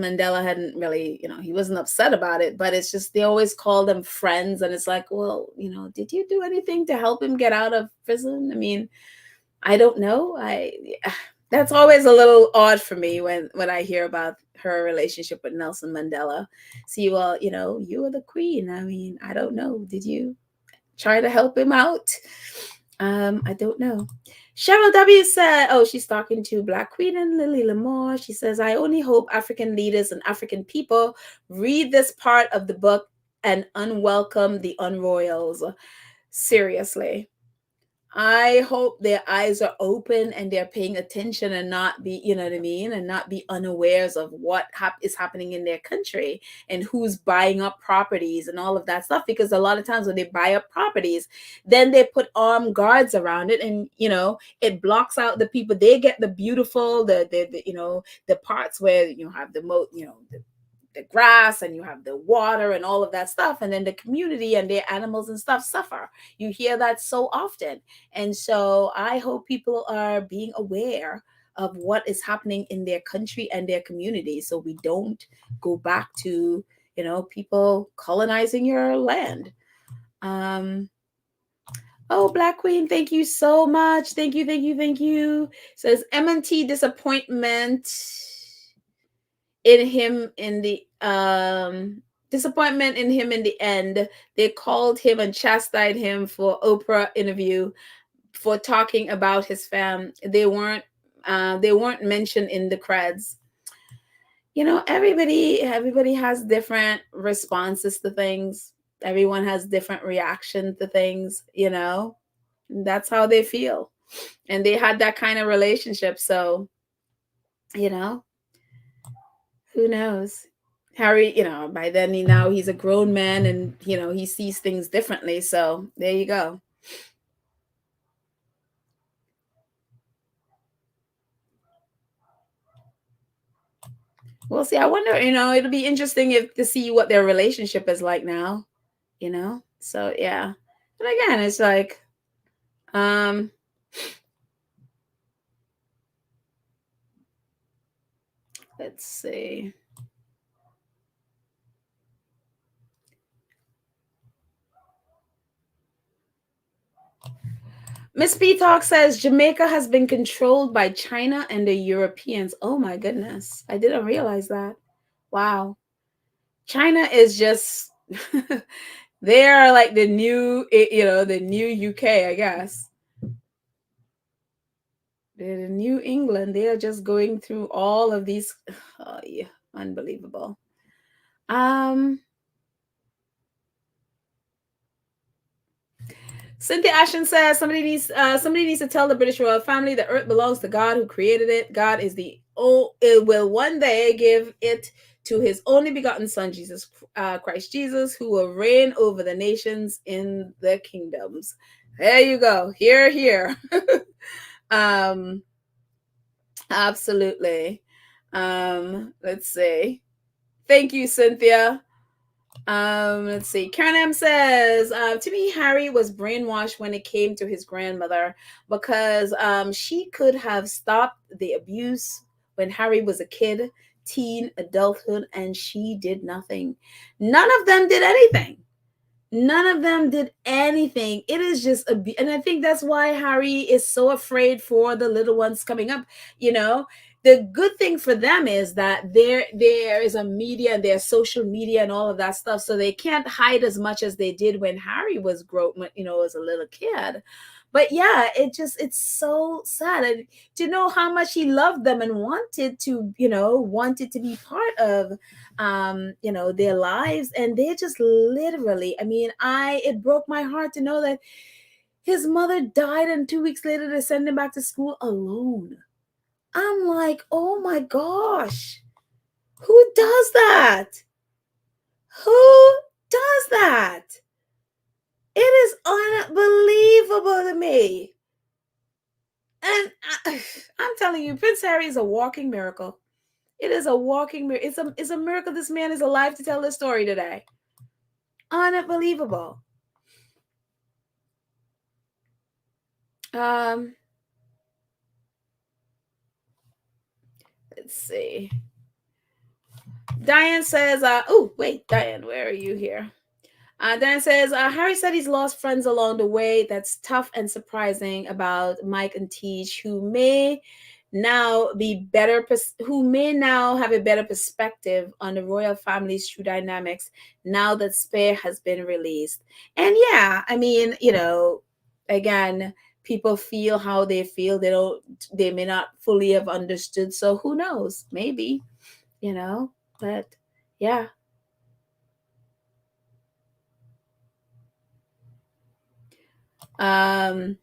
Mandela hadn't really, he wasn't upset about it, but it's just they always call them friends. And it's like, well, did you do anything to help him get out of prison? I mean, I don't know. That's always a little odd for me when I hear about her relationship with Nelson Mandela. See, well, you were the queen. I mean, I don't know. Did you try to help him out? I don't know. Cheryl W said, oh, she's talking to Black Queen and Lily Lamore. She says, I only hope African leaders and African people read this part of the book and unwelcome the unroyals. Seriously. I hope their eyes are open and they're paying attention and not be, you know what I mean, and not be unawares of what is happening in their country and who's buying up properties and all of that stuff. Because a lot of times when they buy up properties, then they put armed guards around it, and it blocks out the people. They get the beautiful, the parts where you have the grass and you have the water and all of that stuff, and then the community and their animals and stuff suffer. You hear that so often. And so I hope people are being aware of what is happening in their country and their community, so we don't go back to people colonizing your land. Oh, Black Queen, thank you so much. Thank you, thank you, thank you. Says M&T disappointment in him in the disappointment in him in the end. They called him and chastised him for Oprah interview for talking about his fam. They weren't mentioned in the creds. Everybody has different responses to things. Everyone has different reaction to things. That's how they feel, and they had that kind of relationship. So who knows? Harry, by then he's a grown man, and he sees things differently. So there you go. We'll see. I wonder, it'll be interesting to see what their relationship is like now, So yeah. And again, it's like let's see. Miss P Talk says Jamaica has been controlled by China and the Europeans. Oh my goodness. I didn't realize that. Wow. China is just they are like the new, the new UK, I guess. They're the New England. They are just going through all of these. Oh yeah, unbelievable. Cynthia Ashton says somebody needs to tell the British royal family the earth belongs to God who created it. God is it will one day give it to his only begotten son, Jesus Christ Jesus, who will reign over the nations in the kingdoms. There you go. Here, here. Absolutely. Let's see. Thank you, Cynthia. Let's see. Karen M says, to me, Harry was brainwashed when it came to his grandmother because she could have stopped the abuse when Harry was a kid, teen, adulthood, and she did nothing. None of them did anything. None of them did anything. It is just and I think that's why Harry is so afraid for the little ones coming up. The good thing for them is that there is a media and there's social media and all of that stuff, so they can't hide as much as they did when Harry was as a little kid. But yeah, it's so sad. And to know how much he loved them and wanted to be part of their lives, and they just literally, it broke my heart to know that his mother died and 2 weeks later they sent him back to school alone. I'm like, oh my gosh, who does that? Who does that? It is unbelievable to me. And I'm telling you, Prince Harry is a walking miracle. It is a walking miracle. It's a miracle this man is alive to tell this story today. Unbelievable. Let's see. Diane says, oh, wait, Diane, where are you here? Dan says, Harry said he's lost friends along the way. That's tough and surprising about Mike and Teach, who may now have a better perspective on the royal family's true dynamics now that Spare has been released. And yeah, I mean, again, people feel how they feel. They may not fully have understood. So who knows? Maybe, but yeah. Um,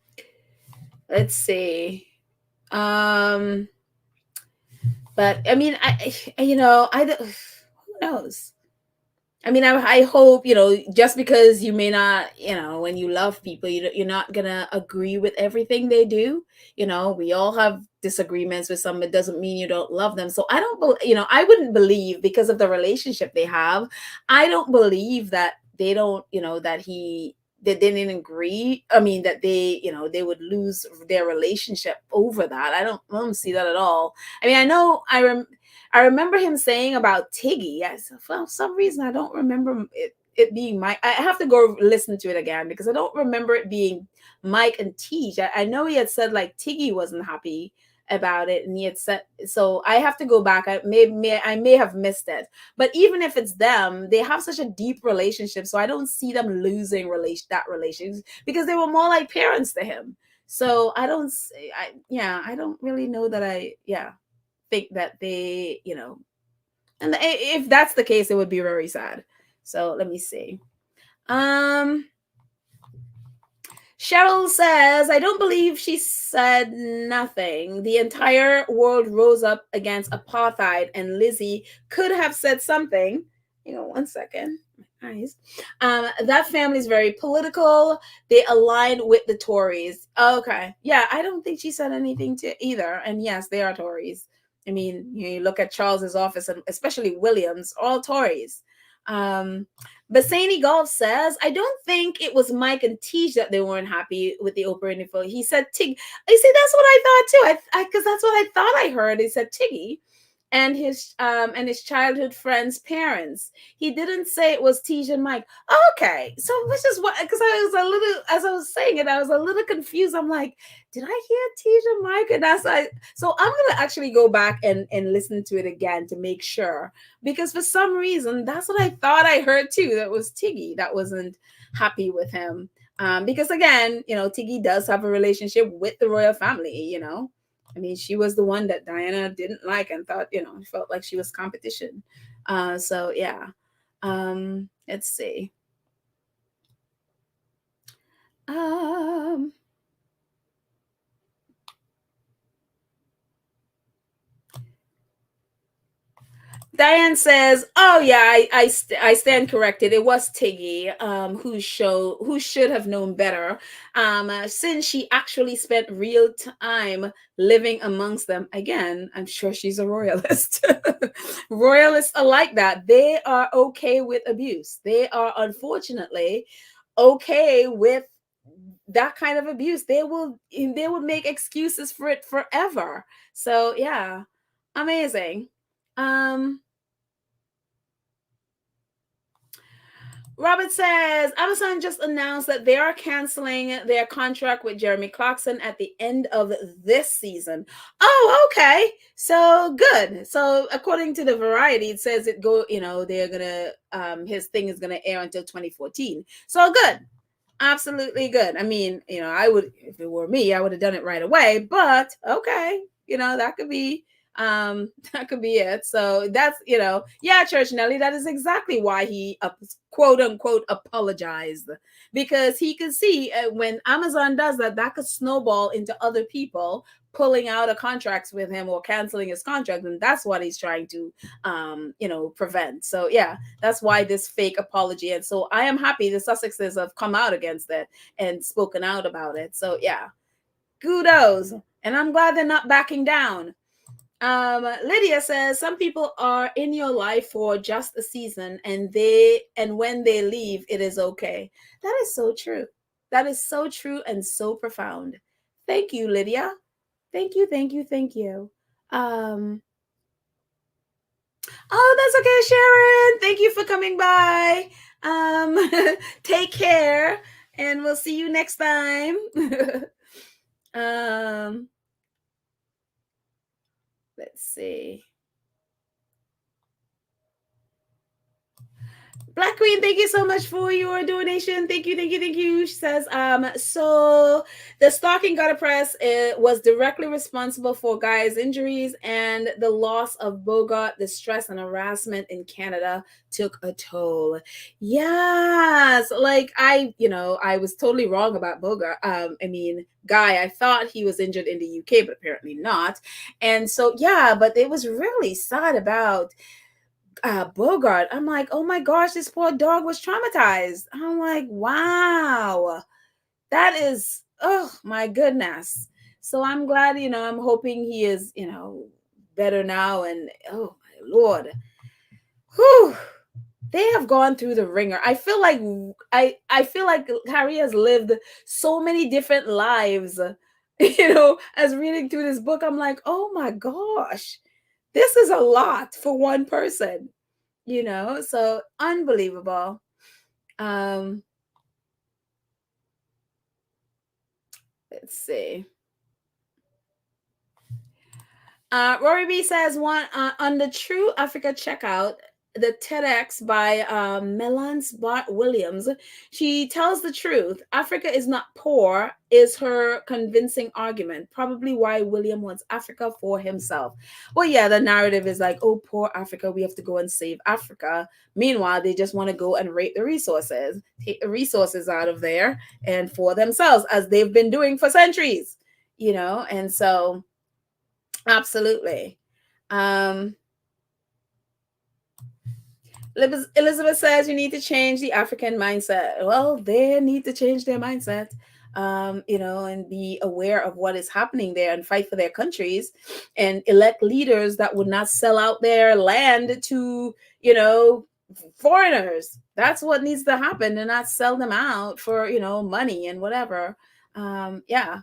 let's see. Um, but I mean, who knows? I mean, I hope, just because you may not, when you love people, you're not gonna agree with everything they do. We all have disagreements with some. It doesn't mean you don't love them. So I don't, I wouldn't believe, because of the relationship they have. I don't believe that they don't, that they didn't agree. I mean, that they would lose their relationship over that. I don't see that at all. I mean, I remember him saying about Tiggy. Yes, for some reason I don't remember it being Mike. I have to go listen to it again because I don't remember it being Mike and Tej. I know he had said like Tiggy wasn't happy about it, and he had said so. I have to go back. I may have missed it, but even if it's them, they have such a deep relationship, so I don't see them losing that relationship because they were more like parents to him. So I don't. I don't really know that think that they, and if that's the case, it would be very sad. So let me see. Um, Cheryl says, I don't believe she said nothing. The entire world rose up against apartheid, and Lizzie could have said something. One second. My eyes. That family is very political. They aligned with the Tories. Okay. Yeah, I don't think she said anything to either. And yes, they are Tories. I mean, you look at Charles's office, and especially Williams, all Tories. Bassani Golf says, I don't think it was Mike and Tej that they weren't happy with the Oprah interview. He said Tig. I see, that's what I thought too. Because that's what I thought I heard. He said Tiggy and his childhood friends' parents. He didn't say it was Tej and Mike. Okay, so which is what? Because I was a little, as I was saying it, I was a little confused. I'm like, did I hear Tej and Mike? And that's so I'm gonna actually go back and listen to it again to make sure, because for some reason that's what I thought I heard too. That was Tiggy that wasn't happy with him. Because again, Tiggy does have a relationship with the royal family. I mean, she was the one that Diana didn't like and thought, felt like she was competition. So yeah. Let's see. Um, Diane says, "Oh yeah, I stand corrected. It was Tiggy, who should have known better, since she actually spent real time living amongst them. Again, I'm sure she's a royalist. Royalists are like that. They are okay with abuse. They are unfortunately okay with that kind of abuse. They will make excuses for it forever. So yeah, amazing." Um, Robert says Amazon just announced that they are canceling their contract with Jeremy Clarkson at the end of this season. Oh, okay. So good. So according to the Variety, it says they're gonna his thing is gonna air until 2014. So good. Absolutely good. I mean, I would, if it were me, I would have done it right away, but okay, that could be that could be it. So that's, yeah, Church Nelly, that is exactly why he quote unquote apologized, because he could see when Amazon does that, that could snowball into other people pulling out of contracts with him or canceling his contract, and that's what he's trying to prevent. So yeah, that's why this fake apology. And so I am happy the Sussexes have come out against it and spoken out about it. So yeah, kudos. And I'm glad they're not backing down. Lydia says some people are in your life for just a season, and when they leave, it is okay. That is so true. That is so true and so profound. Thank you, Lydia. Thank you, thank you, thank you. Um, Oh, that's okay, Sharon. Thank you for coming by. Take care, and we'll see you next time. um, let's see. Black Queen, thank you so much for your donation. Thank you, thank you, thank you. She says, so the stalking gutter press was directly responsible for Guy's injuries, and the loss of Bogart, the stress and harassment in Canada took a toll. Yes, like I was totally wrong about Bogart. Guy, I thought he was injured in the UK, but apparently not. And so, yeah, but it was really sad about Bogart. I'm like, oh my gosh, this poor dog was traumatized. I'm like, wow, that is, oh my goodness. So I'm glad, I'm hoping he is, better now. And oh my Lord, whew, they have gone through the ringer. I feel like Harry has lived so many different lives. As reading through this book, I'm like, oh my gosh, this is a lot for one person. So unbelievable. um let's see. Rory B says, one on the True Africa checkout, the TEDx by Melance Bart Williams. She tells the truth. Africa is not poor, is her convincing argument. Probably why William wants Africa for himself. Well, yeah, the narrative is like, oh, poor Africa, we have to go and save Africa. Meanwhile, they just want to go and rape the resources, take the resources out of there and for themselves, as they've been doing for centuries, and so absolutely. Um, Elizabeth says you need to change the African mindset. Well, they need to change their mindset, and be aware of what is happening there and fight for their countries and elect leaders that would not sell out their land to, foreigners. That's what needs to happen, and not sell them out for, money and whatever. Yeah.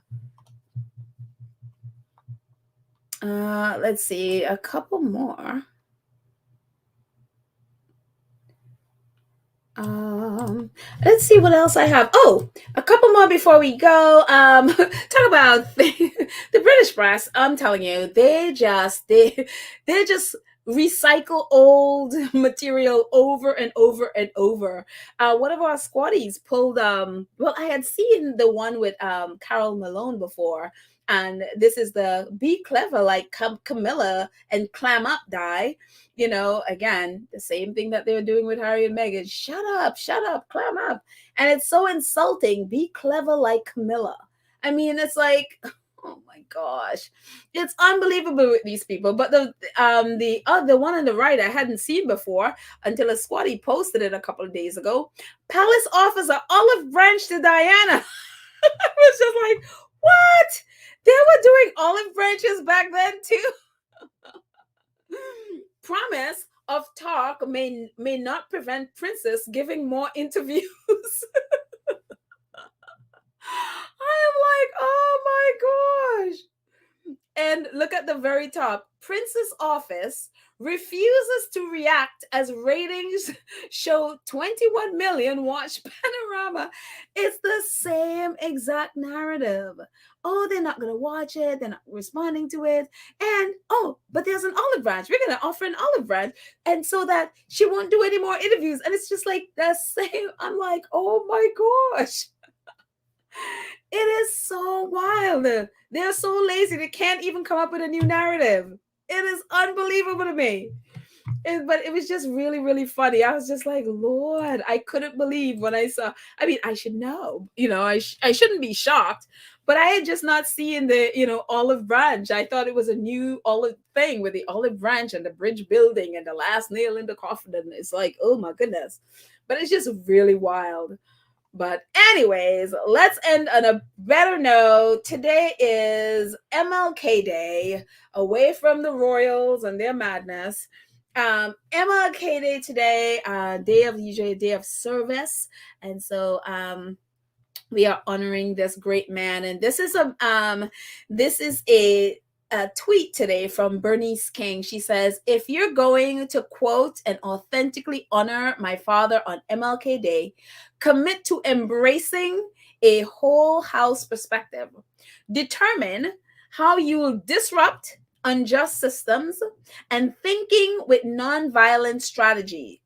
Let's see, a couple more. Let's see what else I have. Oh, a couple more before we go. Talk about the British press. I'm telling you, they just recycle old material over and over and over. One of our squaddies pulled. Well, I had seen the one with Carol Malone before, and this is the Be Clever like Camilla and Clam Up die. Again, the same thing that they're doing with Harry and Meghan. Shut up, clam up. And it's so insulting. Be clever like Camilla. I mean, it's like, oh my gosh. It's unbelievable with these people. But the one on the right I hadn't seen before until a squatty posted it a couple of days ago. Palace officer olive branch to Diana. I was just like, what? They were doing olive branches back then too. Promise of talk may not prevent princess giving more interviews. I am like, oh my gosh. And look at the very top. Princess office refuses to react as ratings show 21 million watch panorama. It's the same exact narrative. Oh, they're not going to watch it. They're not responding to it. And, oh, but there's an olive branch. We're going to offer an olive branch. And so that she won't do any more interviews. And it's just like the same. I'm like, oh my gosh. It is so wild. They're so lazy. They can't even come up with a new narrative. It is unbelievable to me. But it was just really, really funny. I was just like, Lord, I couldn't believe when I saw. I mean, I should know. I shouldn't be shocked. But I had just not seen the, olive branch. I thought it was a new olive thing with the olive branch and the bridge building and the last nail in the coffin. And it's like, oh my goodness. But it's just really wild. But anyways, let's end on a better note. Today is MLK Day, away from the royals and their madness. MLK Day today, day of usually a day of service, and so we are honoring this great man. And this is a a tweet today from Bernice King. She says, if you're going to quote and authentically honor my father on MLK Day, commit to embracing a whole house perspective. Determine how you will disrupt unjust systems and thinking with nonviolent strategy.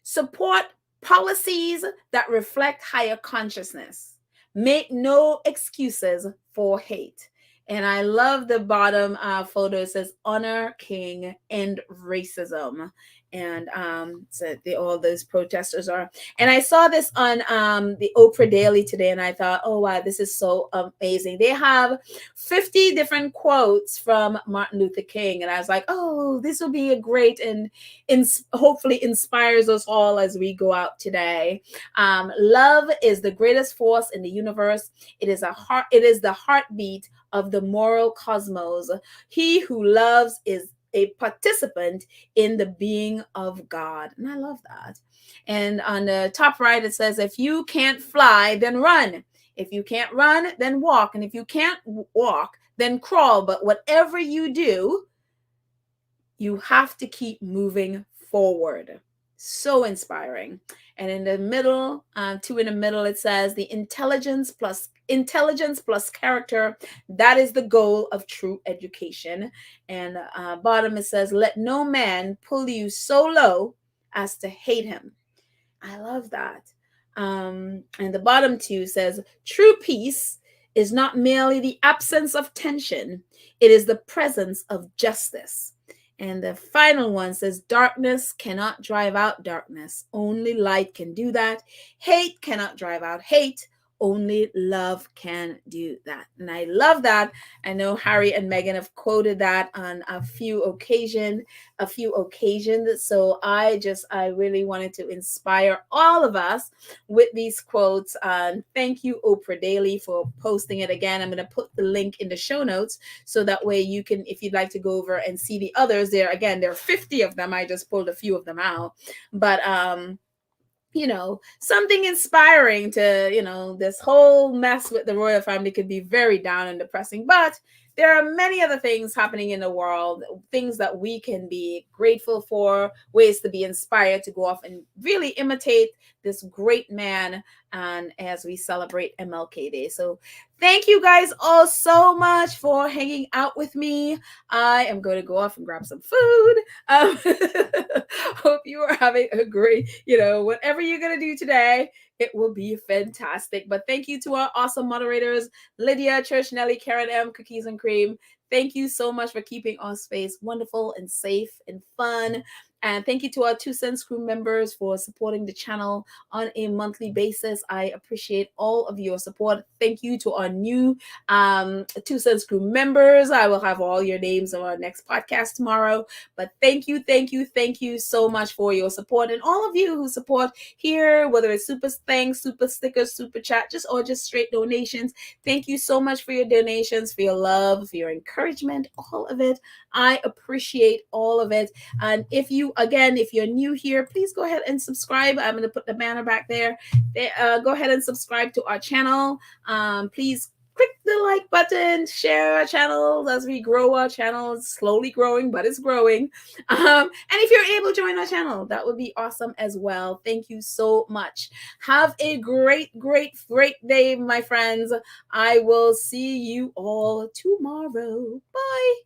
Support policies that reflect higher consciousness. Make no excuses for hate. And I love the bottom photo. It says honor king and racism. And so all those protesters are. And I saw this on the Oprah Daily today, and I thought, oh wow, this is so amazing. They have 50 different quotes from Martin Luther King, and I was like, oh, this will be a great and hopefully inspires us all as we go out today. Love is the greatest force in the universe. It is the heartbeat of the moral cosmos. He who loves is a participant in the being of God. And I love that. And on the top right, it says, if you can't fly, then run. If you can't run, then walk. And if you can't walk, then crawl. But whatever you do, you have to keep moving forward. So inspiring. And in the middle, two in the middle, it says the intelligence plus character, that is the goal of true education. And bottom it says, let no man pull you so low as to hate him. I love that. And the bottom two says, true peace is not merely the absence of tension, it is the presence of justice. And the final one says, darkness cannot drive out darkness. Only light can do that. Hate cannot drive out hate. Only love can do that. And I love that. I know Harry and Meghan have quoted that on a few occasions. So I really wanted to inspire all of us with these quotes. Thank you, Oprah Daily, for posting it again. I'm going to put the link in the show notes so that way you can, if you'd like to go over and see the others there. Again, there are 50 of them. I just pulled a few of them out. But something inspiring to, this whole mess with the royal family could be very down and depressing, but there are many other things happening in the world, things that we can be grateful for, ways to be inspired to go off and really imitate this great man, and as we celebrate MLK Day. So thank you guys all so much for hanging out with me. I am going to go off and grab some food. Hope you are having a great, whatever you're going to do today, it will be fantastic. But thank you to our awesome moderators, Lydia, Church, Nelly, Karen M, Cookies and Cream. Thank you so much for keeping our space wonderful and safe and fun. And thank you to our 2 Cents Crew members for supporting the channel on a monthly basis. I appreciate all of your support. Thank you to our new 2 Cents Crew members. I will have all your names on our next podcast tomorrow. But thank you so much for your support. And all of you who support here, whether it's super thanks, super stickers, super chat, or just straight donations. Thank you so much for your donations, for your love, for your encouragement, all of it. I appreciate all of it. And if you're new here, please go ahead and subscribe. I'm going to put the banner back there. Go ahead and subscribe to our channel. Please click the like button, share our channel as we grow our channel. It's slowly growing, but it's growing. And if you're able to join our channel, that would be awesome as well. Thank you so much. Have a great day, my friends. I will see you all tomorrow. Bye.